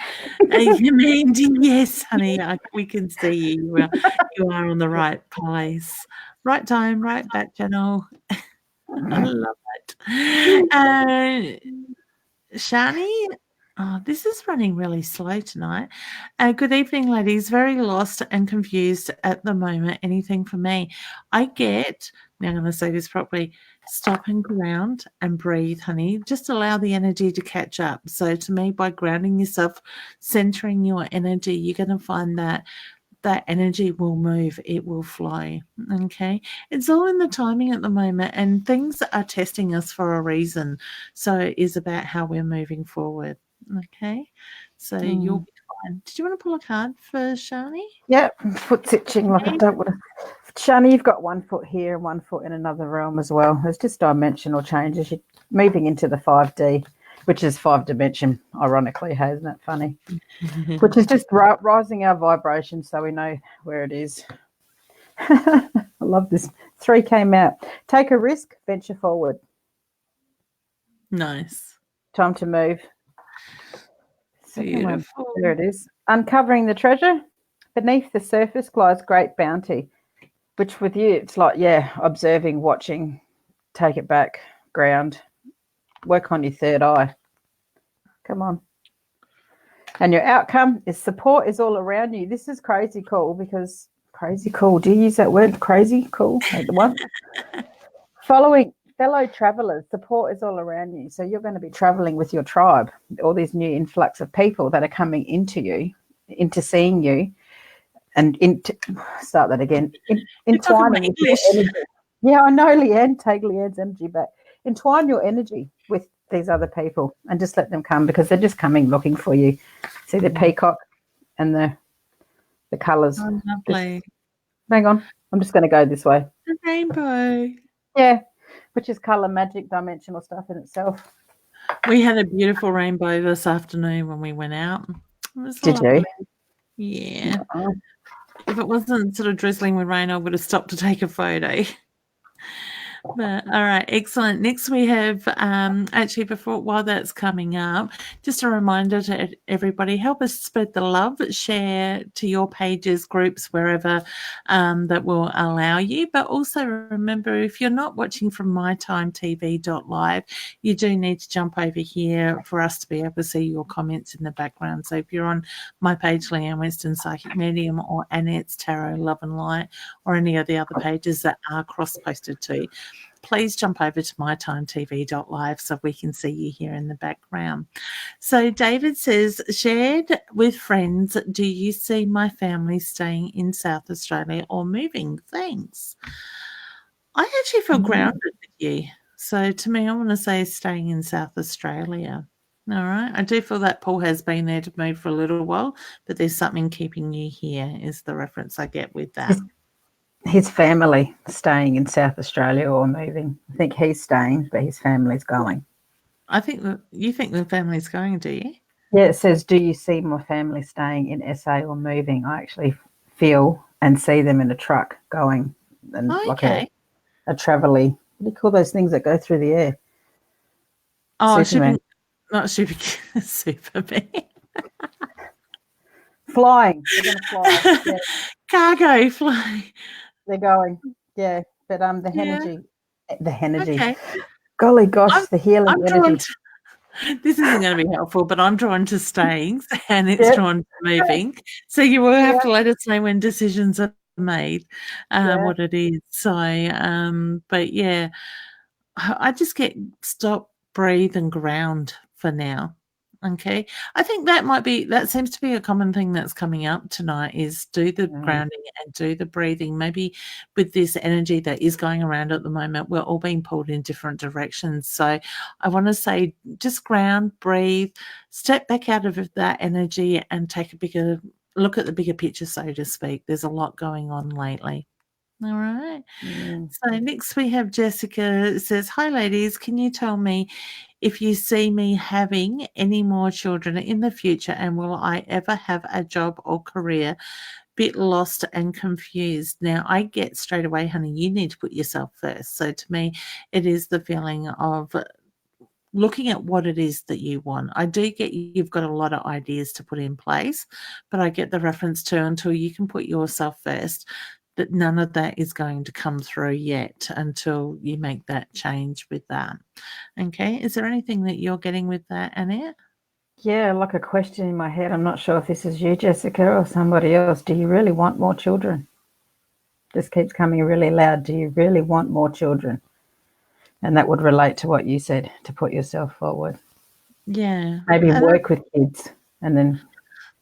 Yes, honey, we can see you. You are on the right place, right time, right back channel. I love Shani, oh, this is running really slow tonight. Good evening, ladies. Very lost and confused at the moment. Anything for me? I get, now I'm going to say this properly, stop and ground and breathe, honey. Just allow the energy to catch up. So to me, by grounding yourself, centering your energy, you're going to find that energy will move, it will flow. Okay. It's all in the timing at the moment, and things are testing us for a reason. So it is about how we're moving forward. Okay. So you'll be fine. Did you want to pull a card for Shani? Yeah, foot's itching like I don't want to. Shani, you've got 1 foot here and 1 foot in another realm as well. It's just dimensional changes. You're moving into the 5D, which is 5-dimension, ironically. Hey, isn't that funny? Which is just rising our vibration so we know where it is. I love this. 3 came out. Take a risk, venture forward. Nice. Time to move. Beautiful. There it is. Uncovering the treasure. Beneath the surface lies great bounty, which with you, it's like, observing, watching, take it back, ground, work on your third eye. Come on. And your outcome is support is all around you. This is crazy cool because crazy cool. Do you use that word, crazy cool? The one. Following fellow travelers, support is all around you. So you're going to be traveling with your tribe, all these new influx of people that are coming into you, into seeing you, and start that again. Entwining with your energy. Yeah, I know, Leanne. Take Leanne's energy back. Entwine your energy with these other people and just let them come because they're just coming looking for you. See the peacock and the colours. Oh, lovely. Hang on. I'm just going to go this way. The rainbow. Yeah, which is colour magic, dimensional stuff in itself. We had a beautiful rainbow this afternoon when we went out. It was Did lovely. you? Yeah. If it wasn't sort of drizzling with rain, I would have stopped to take a photo. But, all right, excellent. Next we have, actually while that's coming up, just a reminder to everybody, help us spread the love, share to your pages, groups, wherever that will allow you. But also remember, if you're not watching from mytimetv.live, you do need to jump over here for us to be able to see your comments in the background. So if you're on my page, Leanne Winston, Psychic Medium, or Annette's Tarot, Love and Light, or any of the other pages that are cross-posted to, please jump over to mytimetv.live so we can see you here in the background. So David says, shared with friends, do you see my family staying in South Australia or moving? Thanks. I actually feel grounded with you. So to me, I want to say staying in South Australia. All right. I do feel that Paul has been there to move for a little while, but there's something keeping you here is the reference I get with that. His family staying in South Australia or moving. I think he's staying, but his family's going. I think you think the family's going, do you? Yeah, it says, do you see my family staying in SA or moving? I actually feel and see them in a truck going and like a travelly. What do you call those things that go through the air? Oh, Superman. Superman. Flying. They're going to fly. Yeah. Cargo fly. They're going. Yeah. But the energy. Okay. Golly gosh, the healing energy. This isn't going to be helpful, but I'm drawn to staying and it's drawn to moving. So you will have to let us know when decisions are made, what it is. So, but yeah, I just get stop, breathe and ground for now. Okay. I think that seems to be a common thing that's coming up tonight is do the grounding and do the breathing. Maybe with this energy that is going around at the moment, we're all being pulled in different directions. So I want to say just ground, breathe, step back out of that energy and take a look at the bigger picture, so to speak. There's a lot going on lately. All right. So next we have Jessica. It says, hi, ladies. Can you tell me if you see me having any more children in the future and will I ever have a job or career? Bit lost and confused. Now, I get straight away, honey, you need to put yourself first. So to me, it is the feeling of looking at what it is that you want. I do get you've got a lot of ideas to put in place, but I get the reference to until you can put yourself first, that none of that is going to come through yet until you make that change with that. Okay, is there anything that you're getting with that, Annette? Yeah, like a question in my head. I'm not sure if this is you, Jessica, or somebody else. Do you really want more children? This keeps coming really loud. Do you really want more children? And that would relate to what you said, to put yourself forward. Yeah. Maybe work with kids and then.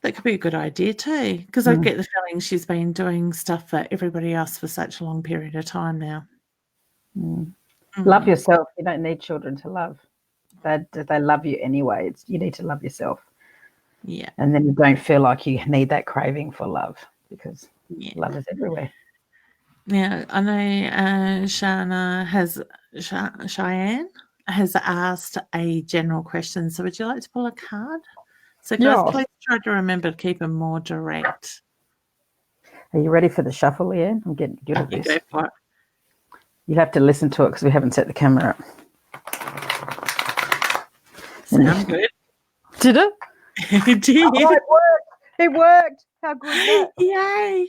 That could be a good idea too, because I get the feeling she's been doing stuff for everybody else for such a long period of time now. Love yourself. You don't need children to love. They love you anyway. You need to love yourself. Yeah. And then you don't feel like you need that craving for love because love is everywhere. Yeah, I know Cheyenne has asked a general question. So would you like to pull a card? So guys, please try to remember to keep them more direct. Are you ready for the shuffle, Leanne? I'm getting good at this. Go for it. You'll have to listen to it because we haven't set the camera up. Sound good. Did it? It did. Oh, it worked. It worked. How good is that? Yay.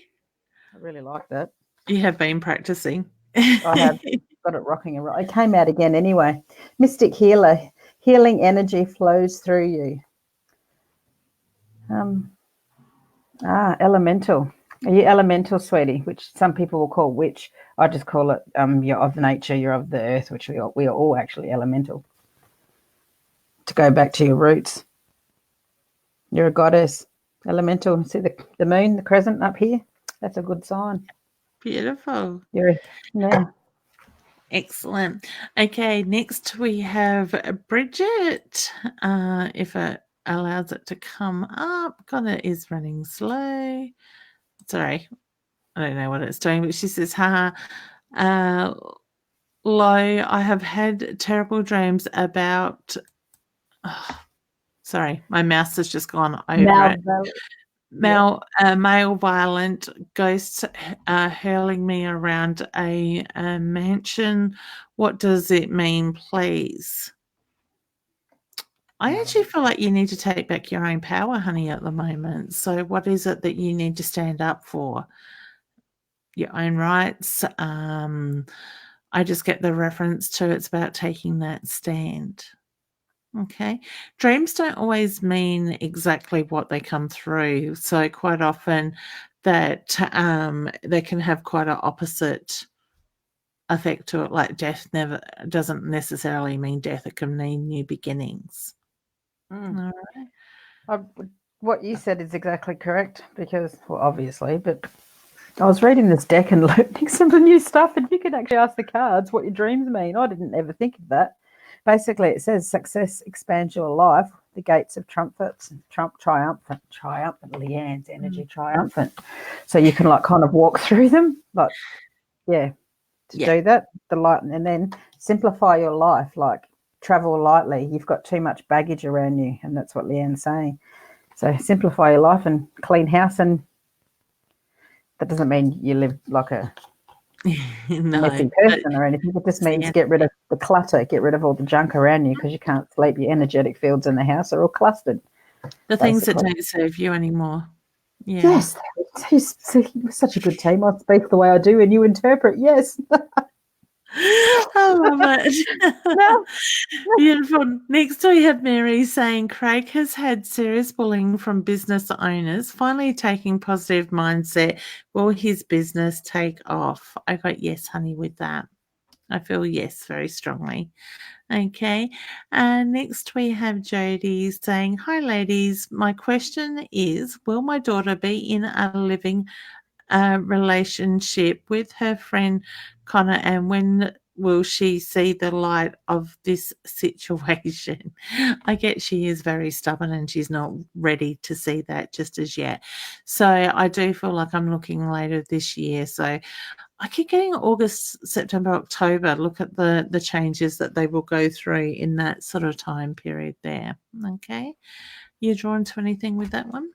I really like that. You have been practicing. I have got it rocking and rolling. It came out again anyway. Mystic Healer. Healing energy flows through you. Elemental. Are you elemental, sweetie? Which some people will call witch. I just call it you're of nature, you're of the earth, which we are all actually elemental. To go back to your roots. You're a goddess. Elemental. See the moon, the crescent up here? That's a good sign. Beautiful. Yeah. Excellent. Okay, next we have Bridget. If it allows it to come up. God, it is running slow. Sorry, I don't know what it's doing, but she says, Lo, I have had terrible dreams about... sorry, my mouse has just gone over it. Male violent ghosts hurling me around a mansion. What does it mean, please? I actually feel like you need to take back your own power, honey, at the moment. So what is it that you need to stand up for? Your own rights. I just get the reference to it's about taking that stand. Okay. Dreams don't always mean exactly what they come through. So quite often that they can have quite an opposite effect to it, like death never doesn't necessarily mean death. It can mean new beginnings. All right. What you said is exactly correct because, well, obviously, but I was reading this deck and learning some new stuff, and you can actually ask the cards what your dreams mean. I didn't ever think of that. Basically, it says success expands your life. The gates of triumphant, Leanne's energy, triumphant. So you can kind of walk through them, do that, the light, and then simplify your life, travel lightly. You've got too much baggage around you, and that's what Leanne's saying. So simplify your life and clean house, and that doesn't mean you live like a messy person or anything. It just means get rid of the clutter, get rid of all the junk around you because you can't sleep. Your energetic fields in the house are all clustered. The things that don't serve you anymore. Yeah. Yes, you're such a good team. I speak the way I do and you interpret. Yes. I love it. Beautiful. Next we have Mary saying Craig has had serious bullying from business owners, finally taking positive mindset. Will his business take off? I got yes, honey, with that. I feel yes very strongly. Okay. Next we have Jody saying, hi ladies, my question is, will my daughter be in a living relationship with her friend Connor, and when will she see the light of this situation? I get she is very stubborn and she's not ready to see that just as yet. So I do feel like I'm looking later this year. So I keep getting August, September, October. Look at the changes that they will go through in that sort of time period there. Okay. You drawn to anything with that one?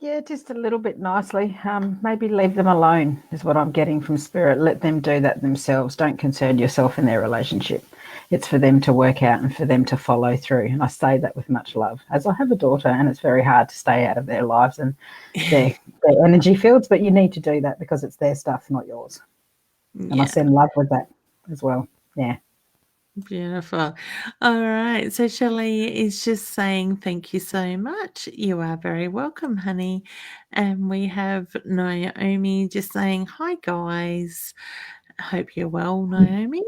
Yeah, just a little bit nicely. Maybe leave them alone is what I'm getting from Spirit. Let them do that themselves. Don't concern yourself in their relationship. it's for them to work out and for them to follow through. And I say that with much love, as I have a daughter, and it's very hard to stay out of their lives and their energy fields, but you need to do that because it's their stuff, not yours. And I send love with that as well. Yeah. Beautiful. All right. So Shelley is just saying thank you so much. You are very welcome, honey. And we have Naomi just saying, hi, guys. Hope you're well, Naomi.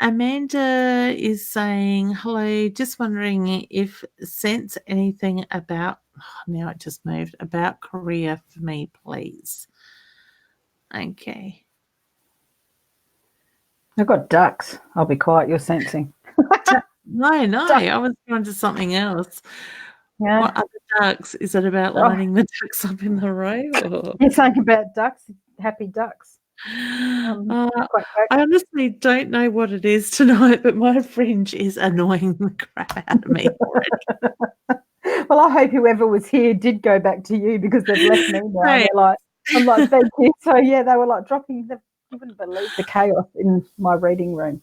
Amanda is saying, hello, just wondering if sense anything about, now it just moved, about Korea for me, please. Okay. I've got ducks. I'll be quiet. You're sensing. No, I was going to something else. Yeah. What other ducks? Is it about lining the ducks up in the row? Or? You're saying about ducks, happy ducks. I honestly don't know what it is tonight, but my fringe is annoying the crap out of me already. Well, I hope whoever was here did go back to you because they've left me now. Hey. I'm like, thank you. So, yeah, they were like dropping, you wouldn't believe the chaos in my reading room.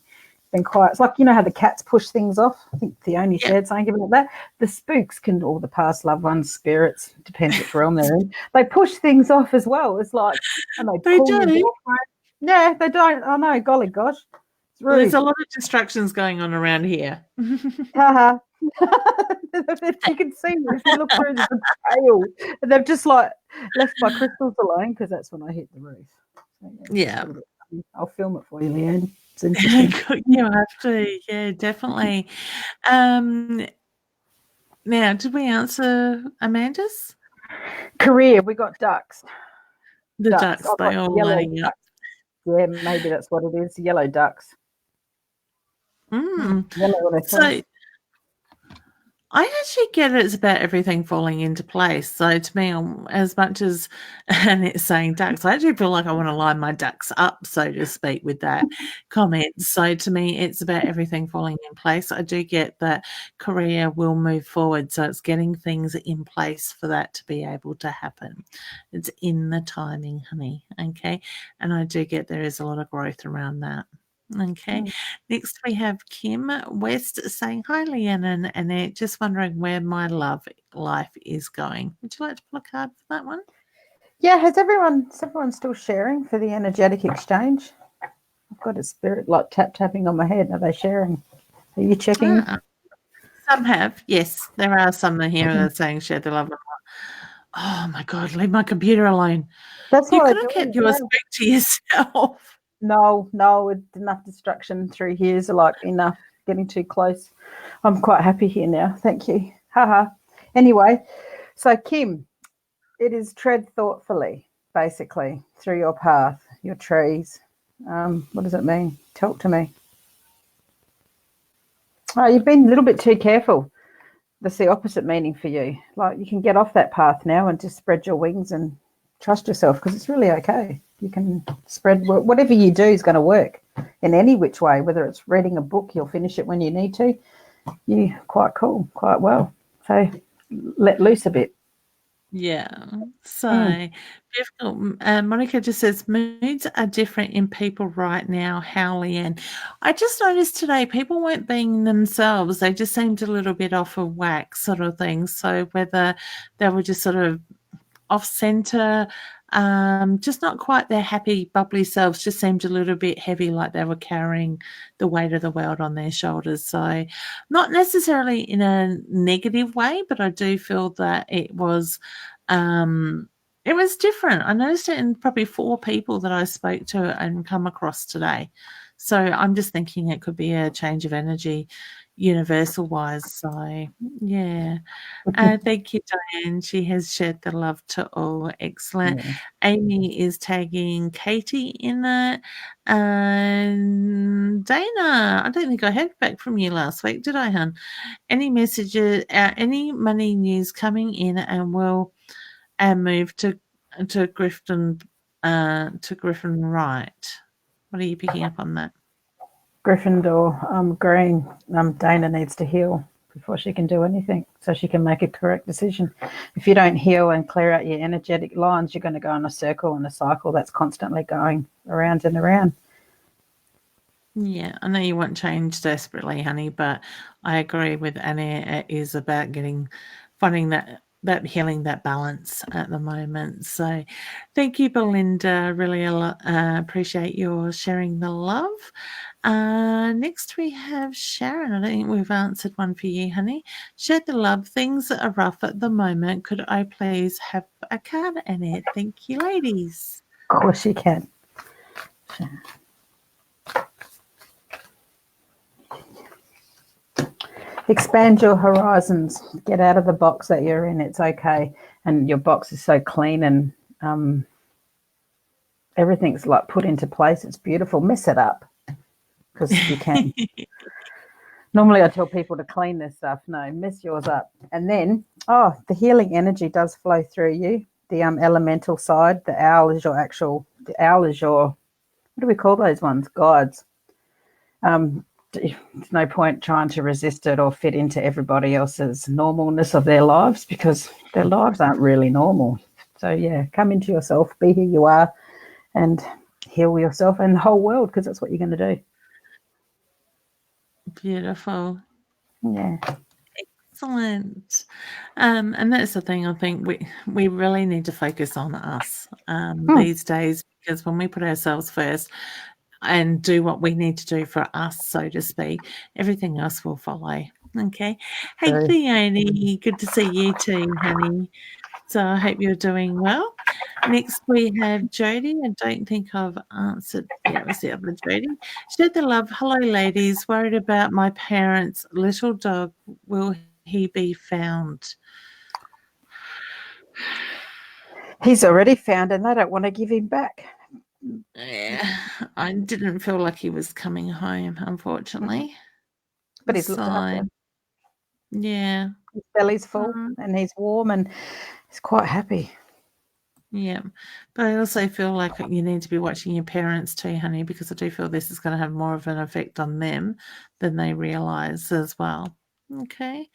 Been quiet. It's like, you know how the cats push things off? I think Theone shared something about that. The spooks can, or the past loved ones, spirits, depends which realm they're in, they push things off as well. It's like, and they pull do. Yeah, they don't. I know, golly gosh. Well, there's a lot of distractions going on around here. Haha. You can see me if you look through the tail. And they've just like left my crystals alone because that's when I hit the roof. So, yeah. I'll film it for you, Leanne. You have to, yeah, definitely. Now, did we answer Amanda's? Korea, we got ducks. The ducks they all laying up. Yeah, maybe that's what it is. Yellow ducks. So I actually get it. It's about everything falling into place. So to me, as much as and it's saying ducks, I actually feel like I want to line my ducks up, so to speak, with that comment. So to me, it's about everything falling in place. I do get that Korea will move forward. So it's getting things in place for that to be able to happen. It's in the timing, honey. Okay. And I do get there is a lot of growth around that. Okay. Next we have Kim West saying, hi, Leanne and Annette, just wondering where my love life is going. Would you like to pull a card for that one? Yeah, is everyone still sharing for the energetic exchange? I've got a spirit like tapping on my head. Are they sharing? Are you checking? Some have, yes. There are some here that are saying share the love. Oh my God, leave my computer alone. That's you could have kept yours back to yourself. No, it's enough distraction through here is like enough getting too close. I'm quite happy here now. Thank you. Haha. Anyway, so Kim, it is tread thoughtfully, basically, through your path, your trees. What does it mean? Talk to me. Oh, you've been a little bit too careful. That's the opposite meaning for you. Like you can get off that path now and just spread your wings and trust yourself because it's really okay. You can spread whatever you do is going to work in any which way, whether it's reading a book, you'll finish it when you need to. You're quite cool, quite well. So let loose a bit. Yeah. So Monica just says moods are different in people right now. How, Leanne? I just noticed today people weren't being themselves. They just seemed a little bit off of whack sort of thing. So whether they were just sort of off center, just not quite their happy, bubbly selves, just seemed a little bit heavy, like they were carrying the weight of the world on their shoulders. So not necessarily in a negative way, but I do feel that it was different. I noticed it in probably 4 people that I spoke to and come across today. So I'm just thinking it could be a change of energy universal wise. So yeah. Thank you, Diane. She has shared the love to all. Excellent. Yeah. Amy is tagging Katie in that. And Dana, I don't think I heard back from you last week, did I, hon? Any messages, any money news coming in and will move to Griffin Wright? What are you picking up on that? Gryffindor, green. Dana needs to heal before she can do anything, so she can make a correct decision. If you don't heal and clear out your energetic lines, you're going to go in a circle and a cycle that's constantly going around and around. Yeah, I know you want change desperately, honey, but I agree with Annie. It is about finding that healing, that balance at the moment. So, thank you, Belinda. Really appreciate your sharing the love. Next, we have Sharon. I don't think we've answered one for you, honey. Share the love. Things are rough at the moment. Could I please have a card, Annette? Thank you, ladies. Of course you can. Expand your horizons. Get out of the box that you're in. It's okay. And your box is so clean and everything's like put into place. It's beautiful. Mess it up because you can. Normally I tell people to clean their stuff. No, mess yours up. And then, the healing energy does flow through you. The elemental side, the owl is your, what do we call those ones? Guides. There's no point trying to resist it or fit into everybody else's normalness of their lives because their lives aren't really normal. So yeah, come into yourself, be who you are, and heal yourself and the whole world because that's what you're going to do. Beautiful. Yeah. Excellent. And that's the thing, I think we really need to focus on us these days, because when we put ourselves first and do what we need to do for us, so to speak, everything else will follow. Okay. Hey, True. Theone, good to see you too, honey. So I hope you're doing well. Next, we have Jody. I don't think I've answered. Yeah, it was the other Jody. Shed the love. Hello, ladies. Worried about my parents' little dog. Will he be found? He's already found and they don't want to give him back. Yeah, I didn't feel like he was coming home, unfortunately. But he's looked after. Yeah. His belly's full and he's warm and he's quite happy. Yeah. But I also feel like you need to be watching your parents too, honey, because I do feel this is going to have more of an effect on them than they realise as well. Okay.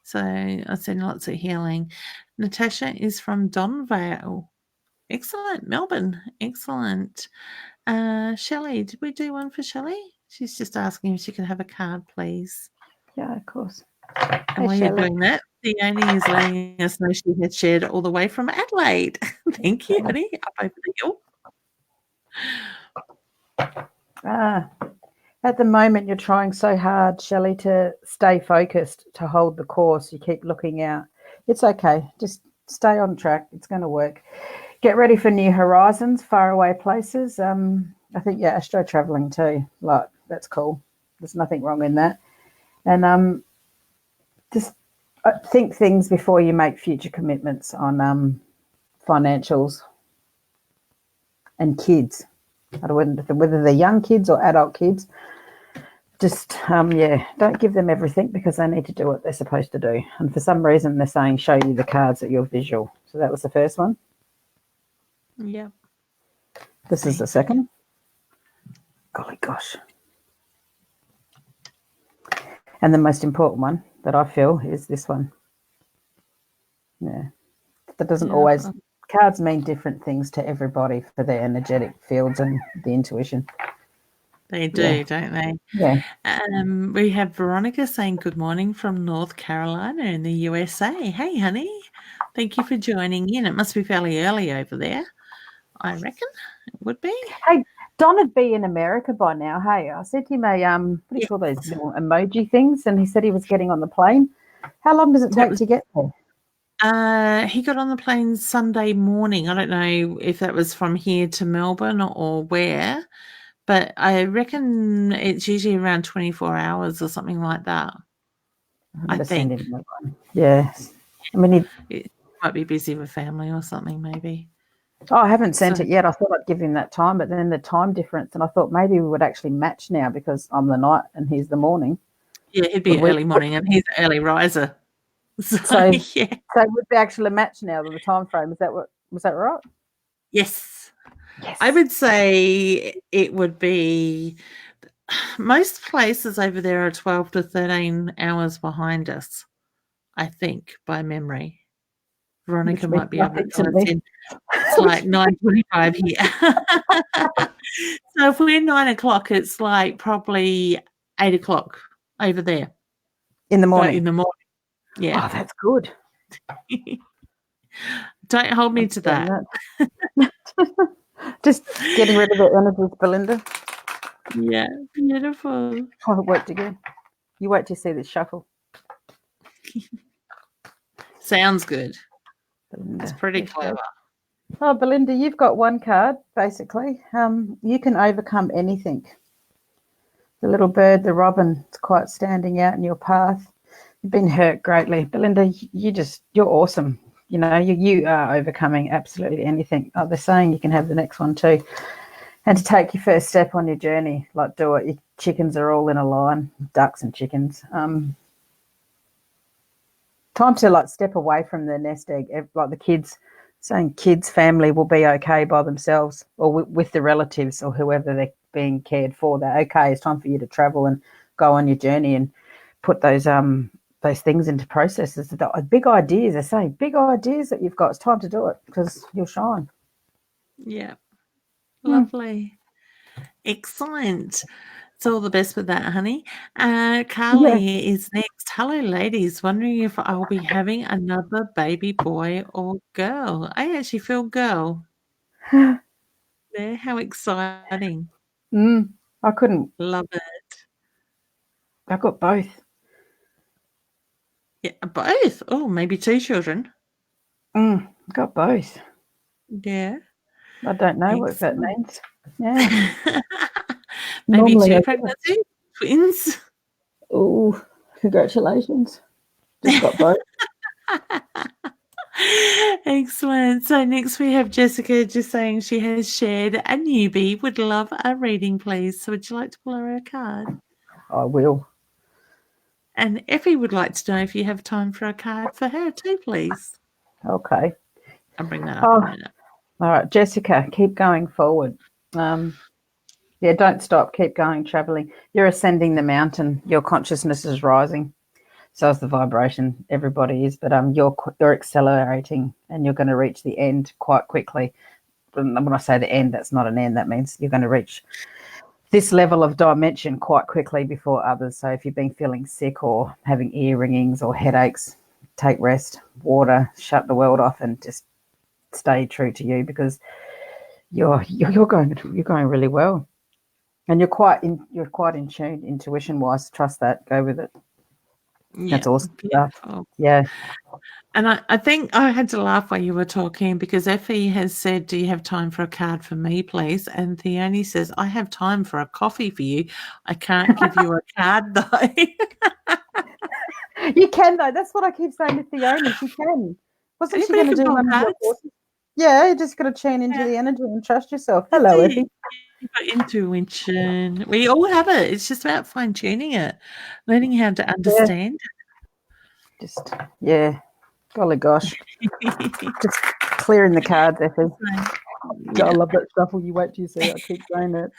So I've seen lots of healing. Natasha is from Donvale. Excellent. Melbourne. Excellent. Shelley, did we do one for Shelley? She's just asking if she can have a card, please. Yeah, of course. And while you're doing that, Theone is letting us know she had shared all the way from Adelaide. Thank you, honey. Up over the hill. At the moment, you're trying so hard, Shelley, to stay focused, to hold the course. You keep looking out. It's okay. Just stay on track. It's going to work. Get ready for new horizons, faraway places. I think, astro traveling too. Like, that's cool. There's nothing wrong in that. And just think things before you make future commitments on financials and kids. Whether they're young kids or adult kids, just don't give them everything because they need to do what they're supposed to do. And for some reason, they're saying show you the cards that you're visual. So that was the first one. Yeah. This is the second. Golly gosh. And the most important one that I feel is this one. Yeah. That doesn't always. Cards mean different things to everybody for their energetic fields and the intuition. They do, don't they? Yeah. We have Veronica saying good morning from North Carolina in the USA. Hey, honey. Thank you for joining in. It must be fairly early over there, I reckon. It would be. Hey, Don would be in America by now. Hey, I sent him a what do you call those little emoji things, and he said he was getting on the plane. How long does it take to get there? He got on the plane Sunday morning. I don't know if that was from here to Melbourne or where, but I reckon it's usually around 24 hours or something like that. I think. Yeah. I mean, he might be busy with family or something, maybe. Oh, I haven't sent it yet. I thought I'd give him that time, but then the time difference, and I thought maybe we would actually match now because I'm the night and he's the morning. Yeah, he'd be early morning and he's an early riser. So would they actually match now the time frame? Was that right? Yes. I would say it would be most places over there are 12 to 13 hours behind us, I think, by memory. Veronica Which might means be able to nothing fill to us me. in. It's like 9:25 here. So if we're 9 o'clock, it's like probably 8 o'clock over there. In the In morning. the morning. Oh, Yeah. that's good. Don't hold me I'm to doing that. Just getting rid of the energies, Belinda. Yeah, beautiful. Oh, it worked again. You wait to see this shuffle. Sounds good. Belinda. It's pretty There she goes. clever. Oh, Belinda, you've got one card, basically. You can overcome anything. The little bird, the robin, it's quite standing out in your path. You've been hurt greatly. Belinda, you're awesome. You know, you are overcoming absolutely anything. Oh, they're saying you can have the next one too. And to take your first step on your journey, like do it. Your chickens are all in a line, ducks and chickens. Time to like step away from the nest egg, like the kids, saying kids, family will be okay by themselves or with the relatives or whoever they're being cared for. They're okay. It's time for you to travel and go on your journey and put those things into processes. The big ideas, they're saying big ideas that you've got. It's time to do it because you'll shine. Yeah. Lovely. Excellent. It's all the best with that, honey. Carly is next. Hello, ladies. Wondering if I will be having another baby boy or girl. I actually feel girl. There, how exciting. I couldn't. Love it. I got both. Yeah, both. Oh, maybe 2 children. Got both. Yeah. I don't know what that Excellent. means. Yeah. Maybe Normally 2 I- pregnancies, twins. Oh, congratulations. Just got both. Excellent. So next we have Jessica just saying she has shared a newbie would love a reading, please. So would you like to pull her a card? I will. And Effie would like to know if you have time for a card for her too, please. Okay. I'll bring that up in a minute. All right, Jessica, keep going forward. Yeah, don't stop. Keep going, traveling. You're ascending the mountain. Your consciousness is rising. So is the vibration. Everybody is, but you're accelerating, and you're going to reach the end quite quickly. When I say the end, that's not an end. That means you're going to reach this level of dimension quite quickly before others. So if you've been feeling sick or having ear ringings or headaches, take rest, water, shut the world off, and just stay true to you because you're going really well, and you're quite in tune intuition wise. Trust that. Go with it. That's awesome stuff. Yeah. And I think I had to laugh while you were talking because Effie has said, do you have time for a card for me, please? And Theone says, I have time for a coffee for you. I can't give you a card, though. You can, though. That's what I keep saying to Theone. She can. Wasn't she going to do one of your courses? Yeah, you're just going to tune into the energy and trust yourself. Hello, Effie. You've got intuition. We all have it. It's just about fine-tuning it, learning how to understand it. Just, yeah. Golly gosh. Just clearing the cards, Effie. Yeah. I love that shuffle. You wait till you see it. I keep saying it.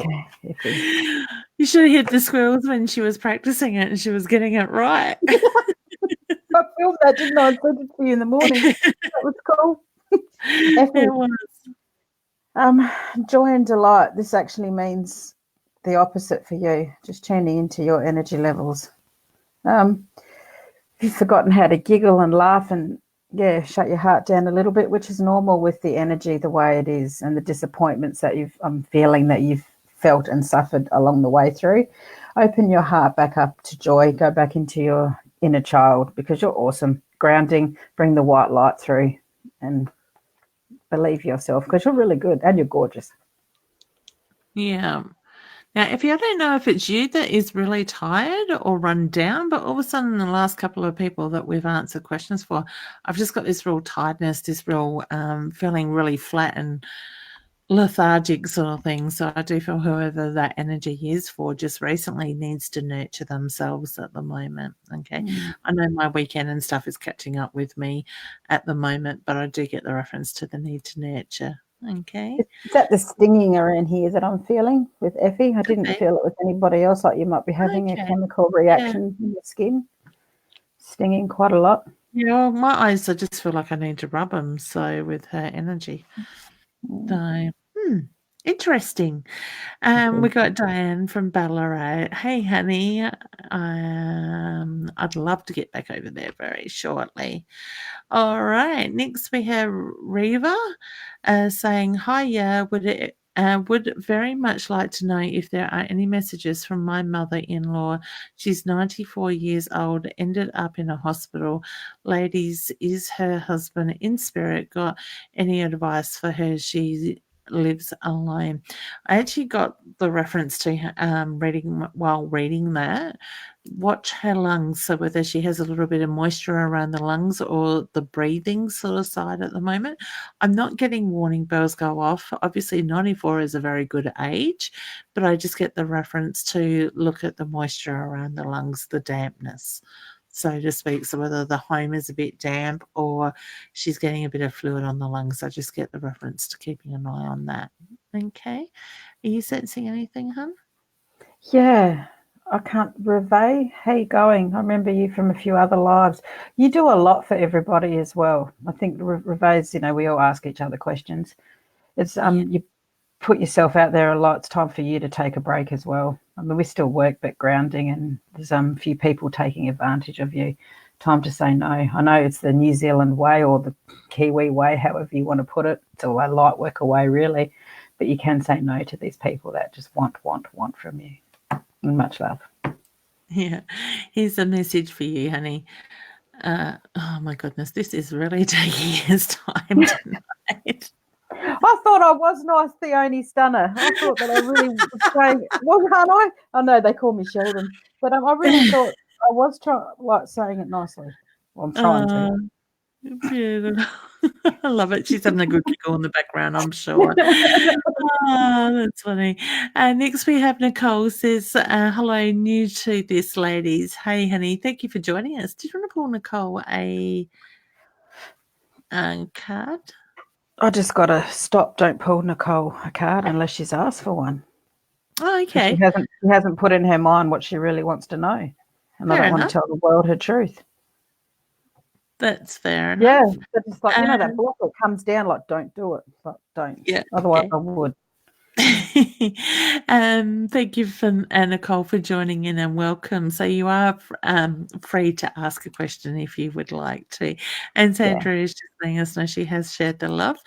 Okay, Effie. You should have hit the squirrels when she was practicing it and she was getting it right. I filmed that, didn't I? I sent it to you in the morning. That was cool. Effie, It was. Joy and delight. This actually means the opposite for you. Just tuning into your energy levels. You've forgotten how to giggle and laugh and shut your heart down a little bit, which is normal with the energy the way it is and the disappointments that I'm feeling that you've felt and suffered along the way through. Open your heart back up to joy. Go back into your inner child because you're awesome. Grounding, bring the white light through and believe yourself because you're really good and you're gorgeous. Yeah. Now, Effie, I don't know if it's you that is really tired or run down, but all of a sudden the last couple of people that we've answered questions for, I've just got this real tiredness, this real feeling really flat and lethargic sort of thing. So I do feel whoever that energy is for just recently needs to nurture themselves at the moment. Okay. I know my weekend and stuff is catching up with me at the moment, but I do get the reference to the need to nurture. Okay. Is that the stinging around here that I'm feeling with Effie? I didn't feel it with anybody else, like you might be having a chemical reaction in your skin. Stinging quite a lot. Yeah, my eyes, I just feel like I need to rub them. So with her energy. So, interesting. We got Diane from Ballarat. Hey, honey. I'd love to get back over there very shortly. All right. Next, we have Reva saying, "Hi, yeah. Would very much like to know if there are any messages from my mother-in-law. She's 94 years old, ended up in a hospital. Ladies, is her husband in spirit? Got any advice for her? She lives alone." I actually got the reference to reading that. Watch her lungs, so whether she has a little bit of moisture around the lungs or the breathing sort of side at the moment. I'm not getting warning bells go off. Obviously, 94 is a very good age, but I just get the reference to look at the moisture around the lungs, the dampness, so to speak. So whether the home is a bit damp or she's getting a bit of fluid on the lungs, I just get the reference to keeping an eye on that. Okay. Are you sensing anything, hun? Yeah. I can't. Reve, how you going? I remember you from a few other lives. You do a lot for everybody as well. I think Reve's, we all ask each other questions. It's you put yourself out there a lot. It's time for you to take a break as well. I mean, we still work, but grounding, and there's a few people taking advantage of you. Time to say no. I know it's the New Zealand way or the Kiwi way, however you want to put it. It's a light worker way, really. But you can say no to these people that just want from you. And much love. Yeah. Here's a message for you, honey. Oh my goodness, this is really taking his time tonight. I thought I was nice, the only stunner. I thought that I really was saying, well, can't I? I know they call me Sheldon, but I really thought I was saying it nicely. Well, I'm trying to. Beautiful. I love it. She's having a good giggle in the background, I'm sure. Oh, that's funny. Next, we have Nicole says, hello, new to this, ladies. Hey, honey, thank you for joining us. Did you want to pull Nicole a card? I just got to stop. Don't pull Nicole a card unless she's asked for one. Oh, okay. She hasn't put in her mind what she really wants to know. And I don't want to tell the world her truth. That's fair enough. Yeah, but it's like, that block that comes down, like, don't do it. But don't. Yeah. Otherwise, I would. Thank you Nicole for joining in and welcome. So you are free to ask a question if you would like to. And Sandra is just letting us know she has shared the love.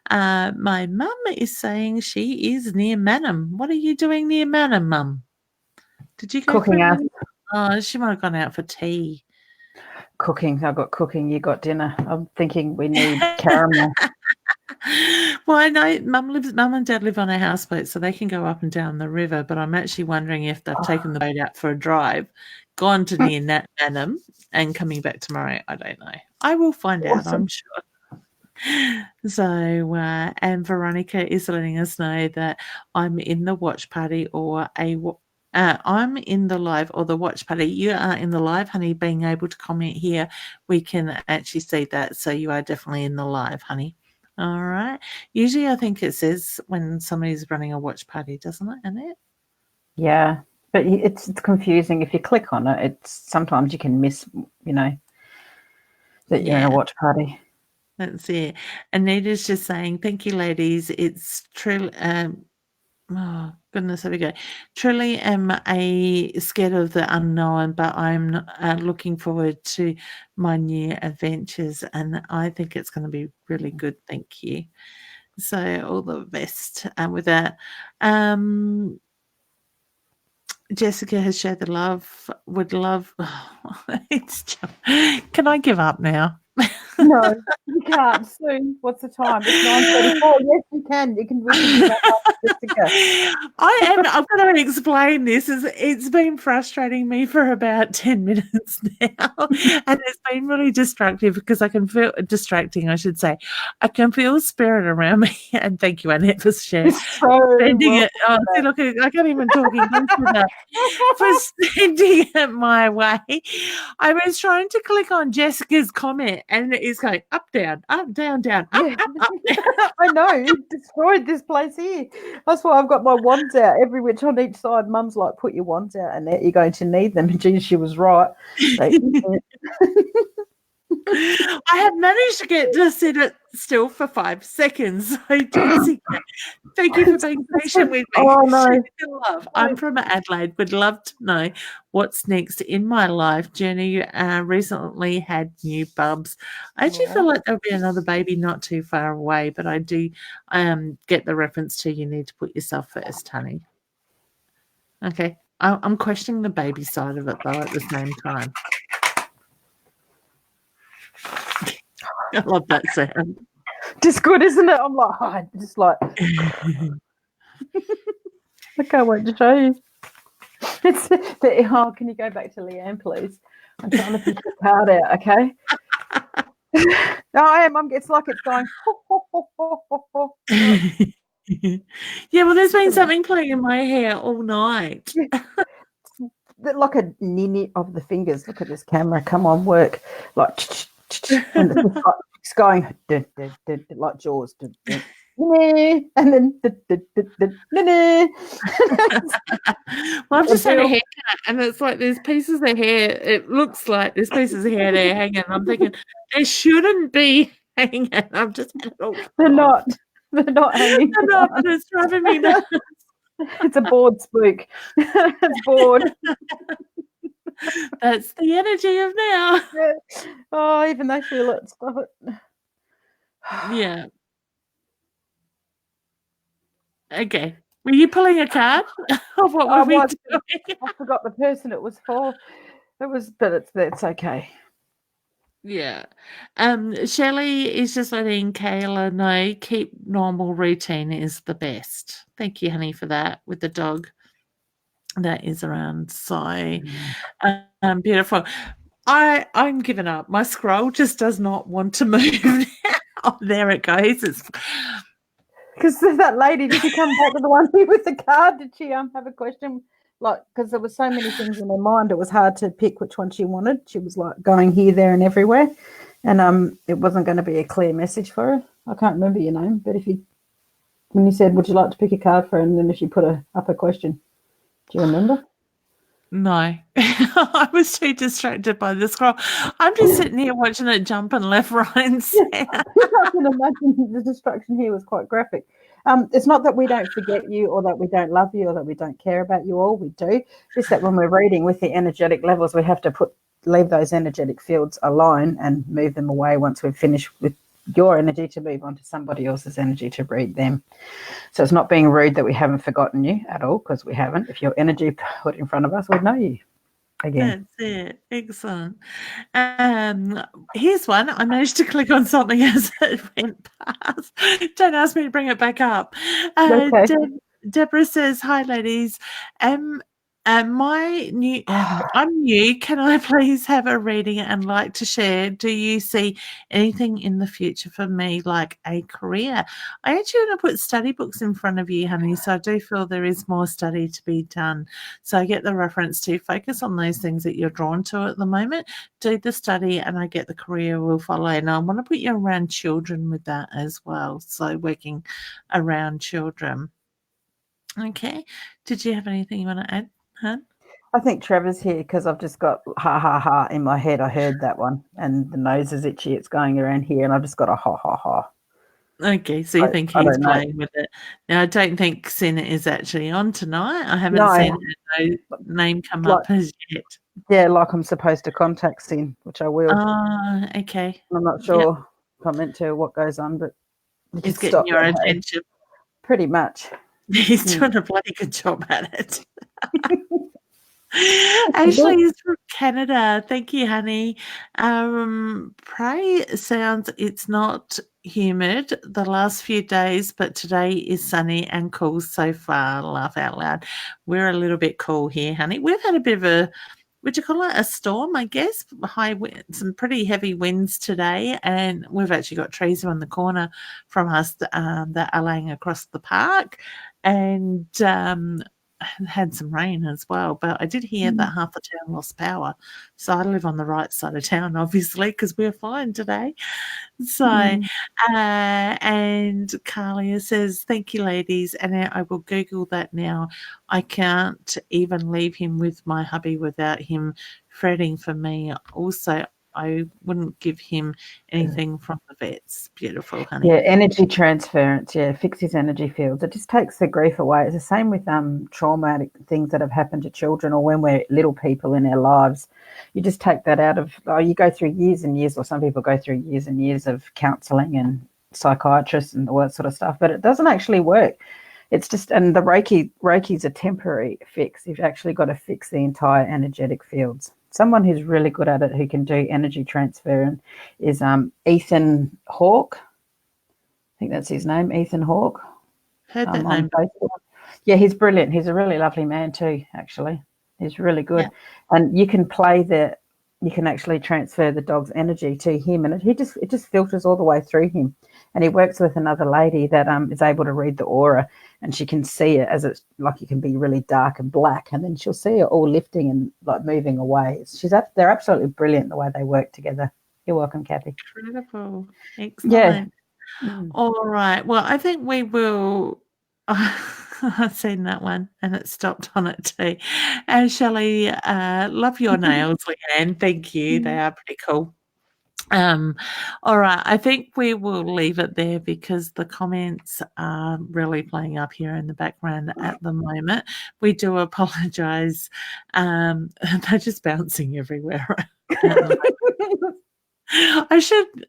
My mum is saying she is near Manham. What are you doing near Manham, Mum? Did you go cooking out? Oh, she might have gone out for tea. Cooking. I got cooking. You got dinner. I'm thinking we need caramel. Well, I know Mum and Dad live on a houseboat, so they can go up and down the river. But I'm actually wondering if they've taken the boat out for a drive, gone to near Manham, and coming back tomorrow. I don't know. I will find out, I'm sure. So, and Veronica is letting us know that I'm in the watch party or I'm in the live or the watch party. You are in the live, honey. Being able to comment here, we can actually see that. So you are definitely in the live, honey. All right. Usually I think it says when somebody's running a watch party, doesn't it, Annette? Yeah, but it's confusing. If you click on it, sometimes you can miss, that you're in a watch party. That's it. Anita's just saying, thank you, ladies. It's truly, oh, goodness, there we go. Truly am scared of the unknown, but I'm looking forward to my new adventures, and I think it's going to be really good. Thank you. So all the best with that. Jessica has shared the love. Would love. Can I give up now? No, you can't. Soon. What's the time? It's 9:34. Yes, you can. We can give up, Jessica. I'm going to explain this. It's been frustrating me for about 10 minutes now, and it's been really destructive because I can feel distracting. I should say, I can feel spirit around me. And thank you, Annette, for sharing. Sending it. Oh, see, look, I can't even talk for sending it my way. I was trying to click on Jessica's comment, and it's going up, down, down, up, up. I know, it destroyed this place here. That's why I've got my wands out every which on each side. Mum's like, put your wands out, and you're going to need them. And geez, she was right. I have managed to get to sit it still for 5 seconds. So, Jessica, thank you for being patient with me. Oh, no. Love. I'm from Adelaide. Would love to know what's next in my life journey. Recently had new bubs. I actually feel like there'll be another baby not too far away, but I do get the reference to you need to put yourself first, honey. Okay. I'm questioning the baby side of it, though, at the same time. I love that sound. Just good, isn't it? I'm like, I can't wait to show you. It's can you go back to Leanne, please? I'm trying to pick the card out, okay? No, I am. It's like it's going. Yeah, well, there's been something playing in my hair all night. Like a ninny of the fingers. Look at this camera. Come on, work. Like, and it's going like Jaws. And then well, I've just had a haircut, and it's like there's pieces of hair. It looks like there's pieces of hair there hanging. I'm thinking they shouldn't be hanging. I'm just they're not hanging. They're not, but it's driving me nuts. It's a bored spook. It's bored. That's the energy of now. Yeah. Oh, even they feel it. Stop it. Yeah. Okay. Were you pulling a card? What were we doing? I forgot the person it was for. But it's okay. Yeah. Shelley is just letting Kayla know keep normal routine is the best. Thank you, honey, for that with the dog that is around. So beautiful. I'm giving up. My scroll just does not want to move now. Oh, there it goes. It's because that lady, did she come back to the one with the card? Did she have a question? Like, because there were so many things in her mind, it was hard to pick which one she wanted. She was like going here, there, and everywhere, and it wasn't going to be a clear message for her. I can't remember your name, but when you said, "Would you like to pick a card for her?" and then if she put up a question, do you remember? No, I was too distracted by the scroll. I'm just sitting here watching it jump and left, right, and center. I can imagine the distraction here was quite graphic. It's not that we don't forget you or that we don't love you or that we don't care about you all. We do. Just that when we're reading with the energetic levels, we have to leave those energetic fields alone and move them away once we've finished with your energy to move on to somebody else's energy to read them. So it's not being rude that we haven't forgotten you at all, because we haven't. If your energy put in front of us, we'd know you again. That's it. Excellent. Here's one. I managed to click on something as it went past. Don't ask me to bring it back up. Okay. Deborah says, "Hi, ladies. I'm new. Can I please have a reading and like to share? Do you see anything in the future for me, like a career?" I actually want to put study books in front of you, honey. So I do feel there is more study to be done. So I get the reference to focus on those things that you're drawn to at the moment. Do the study, and I get the career will follow. And I want to put you around children with that as well. So working around children. Okay. Did you have anything you want to add? Huh? I think Trevor's here because I've just got ha ha ha in my head. I heard that one, and the nose is itchy. It's going around here, and I've just got a ha ha ha. Okay, so you think he's playing with it. Now, I don't think Sin is actually on tonight. I haven't seen her name come up as yet. Yeah, like I'm supposed to contact Sin, which I will. Okay. I'm not sure if I'm meant to what goes on, but it's getting your attention. Pretty much. He's doing a bloody good job at it. Ashley is from Canada. Thank you, honey. Pray sounds it's not humid the last few days, but today is sunny and cool so far. Laugh out loud. We're a little bit cool here, honey. We've had a bit of a, would you call it a storm, I guess? High winds, some pretty heavy winds today, and we've actually got trees around the corner from us that are laying across the park, and had some rain as well. But I did hear that half the town lost power, so I live on the right side of town, obviously, because we're fine today. So, and Carlia says, "Thank you, ladies," and I will Google that now. I can't even leave him with my hubby without him fretting for me. Also, I wouldn't give him anything from the vets. Beautiful, honey. Yeah, energy transference. Yeah, fix his energy fields. It just takes the grief away. It's the same with traumatic things that have happened to children or when we're little people in our lives. You just take that out of. Oh, you go through years and years, or some people go through years and years of counselling and psychiatrists and all that sort of stuff, but it doesn't actually work. It's just, and the Reiki's a temporary fix. You've actually got to fix the entire energetic fields. Someone who's really good at it, who can do energy transfer, is Ethan Hawke. I think that's his name, Ethan Hawke. Heard that name. Yeah, he's brilliant. He's a really lovely man too, actually. He's really good. Yeah. And you can actually transfer the dog's energy to him, and it just filters all the way through him. And he works with another lady that is able to read the aura, and she can see it as it's like it can be really dark and black, and then she'll see it all lifting and like moving away. They're absolutely brilliant the way they work together. You're welcome, Kathy. Incredible. Excellent. Yeah. All right. Well, I think we will. I've seen that one and it stopped on it too. And Shelley, love your nails, Leanne. Thank you. They are pretty cool. All right. I think we will leave it there because the comments are really playing up here in the background at the moment. We do apologise. They're just bouncing everywhere.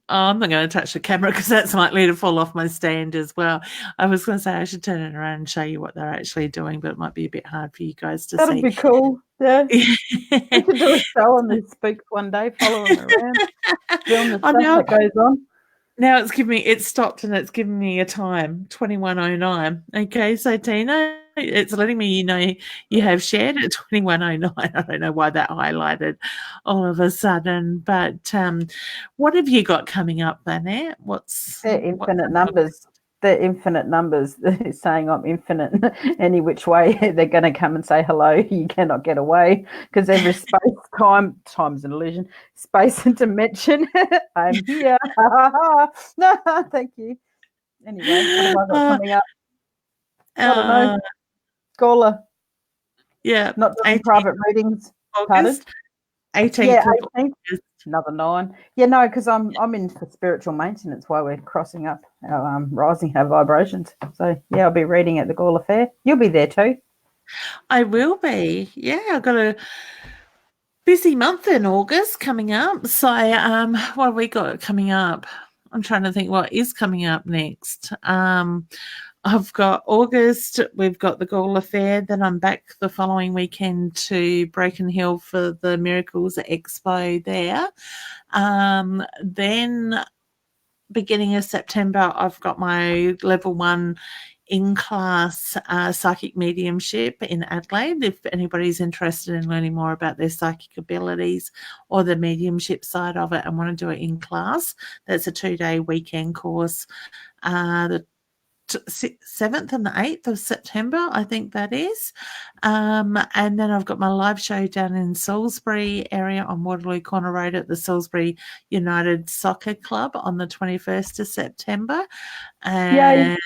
I'm not going to touch the camera because that's likely to fall off my stand as well. I was going to say I should turn it around and show you what they're actually doing, but it might be a bit hard for you guys to see. That'd be cool. Yeah. We could do a show on these speaks one day, follow them around, film the stuff that goes on. Now it's stopped and it's giving me a time, 21:09. Okay, so Tina, it's letting me you have shared at 21:09. I don't know why that highlighted all of a sudden, but what have you got coming up, Annette? They're infinite numbers. They're infinite numbers. They're saying I'm infinite. Any which way they're going to come and say hello. You cannot get away because every time's an illusion. Space and dimension. I'm here. No, thank you. Anyway, what have I got coming up? I don't know. Scholar. Yeah. Not doing private readings. August. 18th. Yeah, 18th. Another 9. Yeah, no, because I'm in for spiritual maintenance while we're crossing up our rising our vibrations. So yeah, I'll be reading at the Gawler Fair. You'll be there too. I will be. Yeah, I've got a busy month in August coming up. So what have we got coming up? I'm trying to think what is coming up next. I've got August, we've got the Gawler Fair, then I'm back the following weekend to Broken Hill for the Miracles Expo there. Then beginning of September, I've got my level 1 in-class psychic mediumship in Adelaide. If anybody's interested in learning more about their psychic abilities or the mediumship side of it and want to do it in class, that's a 2-day weekend course. The 7th and the 8th of September, I think that is. And then I've got my live show down in Salisbury area on Waterloo Corner Road at the Salisbury United Soccer Club on the 21st of September. Yay.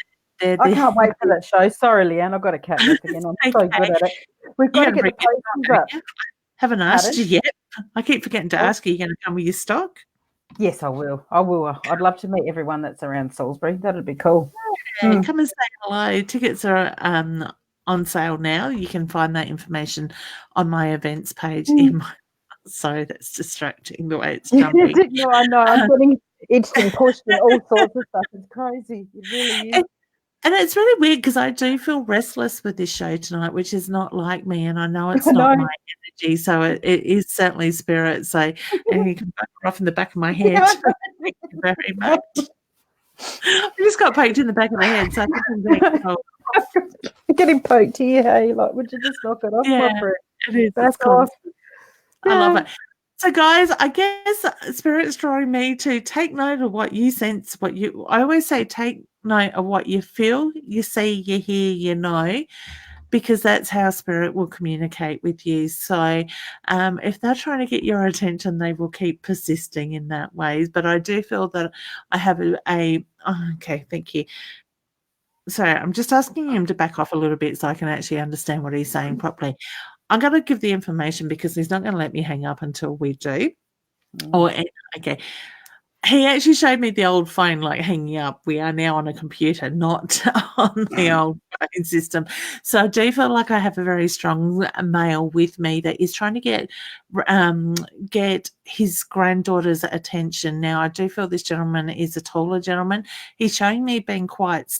I can't wait for that show. Sorry, Leanne, I've got to catch up again. I'm so good at it. We've got to get the posters up. Haven't asked you yet. I keep forgetting to ask you. You're going to come with your stock? Yes, I will. I'd love to meet everyone that's around Salisbury. That'd be cool. Yeah, come and say hello. Tickets are on sale now. You can find that information on my events page. So that's distracting the way it's jumping. No, I know. I'm getting itched and pushed and all sorts of stuff. It's crazy. It really is. And it's really weird because I do feel restless with this show tonight, which is not like me, and I know it's not my energy, so it is certainly spirit. So, and you can back off in the back of my head. Thank you very much. I just got poked in the back of the head, so I think I'm very cold. Getting poked here, hey? Like, would you just knock it off? Yeah, it is. That's cool. I love it. So, guys, I guess Spirit's drawing me to take note of what you sense, I always say take note of what you feel, you see, you hear, you know, because that's how Spirit will communicate with you. So if they're trying to get your attention, they will keep persisting in that way. But I do feel that I have okay, thank you. Sorry, I'm just asking him to back off a little bit so I can actually understand what he's saying properly. I'm going to give the information because he's not going to let me hang up until we do. Or okay. He actually showed me the old phone, like, hanging up. We are now on a computer, not on the old phone system. So I do feel like I have a very strong male with me that is trying to get his granddaughter's attention. Now, I do feel this gentleman is a taller gentleman. He's showing me being quite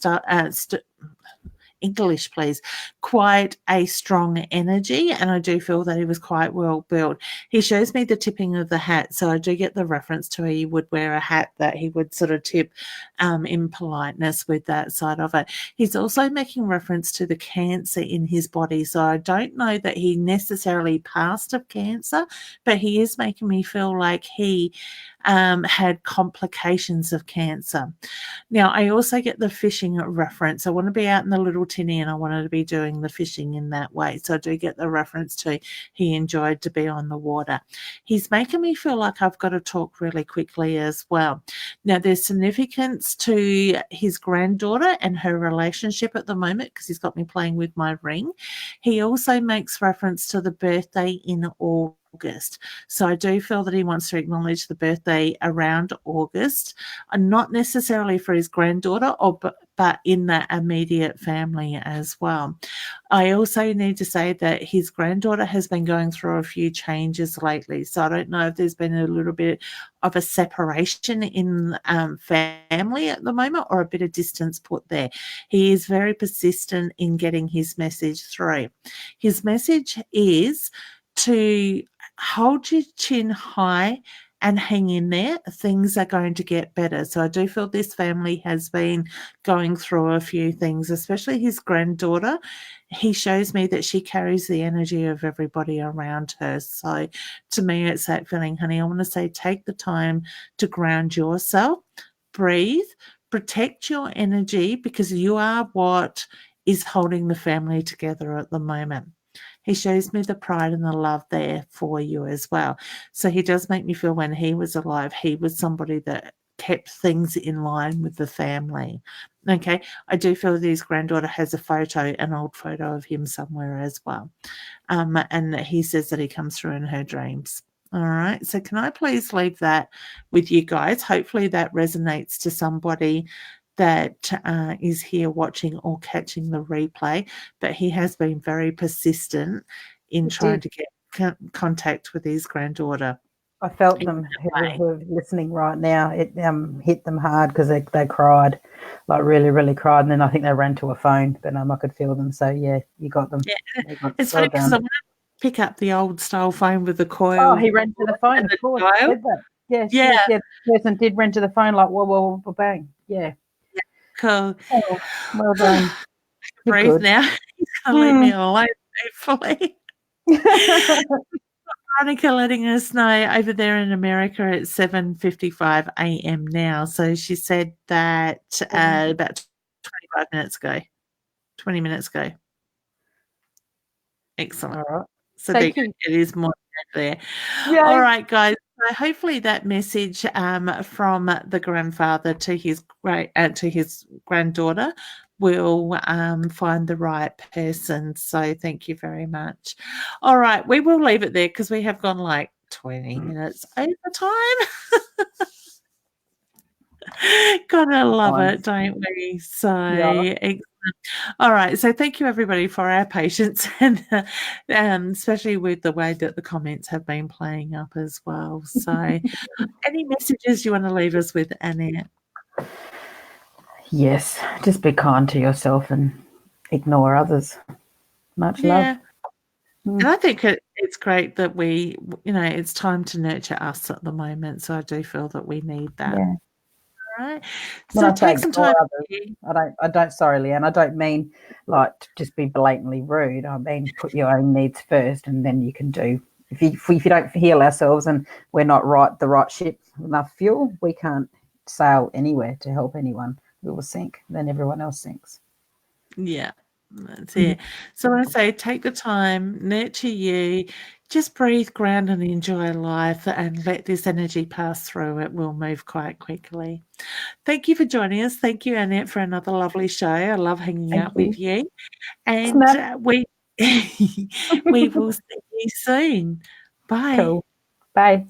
English, please, quite a strong energy, and I do feel that he was quite well built. He shows me the tipping of the hat, so I do get the reference to he would wear a hat that he would sort of tip in politeness with that side of it. He's also making reference to the cancer in his body, so I don't know that he necessarily passed of cancer, but he is making me feel like he had complications of cancer. Now, I also get the fishing reference. I want to be out in the little tinny and I wanted to be doing the fishing in that way. So I do get the reference to he enjoyed to be on the water. He's making me feel like I've got to talk really quickly as well. Now, there's significance to his granddaughter and her relationship at the moment because he's got me playing with my ring. He also makes reference to the birthday in August. So I do feel that he wants to acknowledge the birthday around August, not necessarily for his granddaughter, but in that immediate family as well. I also need to say that his granddaughter has been going through a few changes lately. So I don't know if there's been a little bit of a separation in family at the moment or a bit of distance put there. He is very persistent in getting his message through. His message is to hold your chin high and hang in there. Things are going to get better. So I do feel this family has been going through a few things, especially his granddaughter. He shows me that she carries the energy of everybody around her. So to me, it's that feeling, honey, I want to say take the time to ground yourself, breathe, protect your energy because you are what is holding the family together at the moment. He shows me the pride and the love there for you as well. So he does make me feel when he was alive, he was somebody that kept things in line with the family. Okay. I do feel that his granddaughter has a photo, an old photo of him somewhere as well. And he says that he comes through in her dreams. All right. So can I please leave that with you guys? Hopefully that resonates to somebody that is here watching or catching the replay, but he has been very persistent in trying to get contact with his granddaughter. I felt them who are listening right now. It hit them hard because they cried, like really, really cried. And then I think they ran to a phone, but I could feel them. So, yeah, you got them. Yeah. It's funny because I want to pick up the old style phone with the coil. Oh, he ran to the phone, of course. Yes, the person did run to the phone like, whoa, bang. Yeah. Cool. Oh, well done. Breathe now. He's going to leave me alone, hopefully. Veronica letting us know over there in America it's 7:55 a.m. now. So she said that about 25 minutes ago. 20 minutes ago. Excellent. All right. So it is more there. Yay. All right, guys. So hopefully that message from the grandfather to his granddaughter will find the right person. So thank you very much. All right, we will leave it there because we have gone like 20 minutes over time. Gotta love it, don't we? So excellent. All right, so thank you everybody for our patience and especially with the way that the comments have been playing up as well. So any messages you want to leave us with, Annette? Yes, just be kind to yourself and ignore others. Much love. And I think it's great that we, it's time to nurture us at the moment. So I do feel that we need that. Yeah. Right. So take some time. I don't. Sorry, Leanne. I don't mean like to just be blatantly rude. I mean put your own needs first, and then you can do. If you don't heal ourselves and we're not the right ship, enough fuel, we can't sail anywhere to help anyone. We will sink. Then everyone else sinks. Yeah, that's it. So I say take the time, nurture you. Just breathe, ground, and enjoy life and let this energy pass through. It will move quite quickly. Thank you for joining us. Thank you, Annette, for another lovely show. I love hanging out with you. And we will see you soon. Bye. Cool. Bye.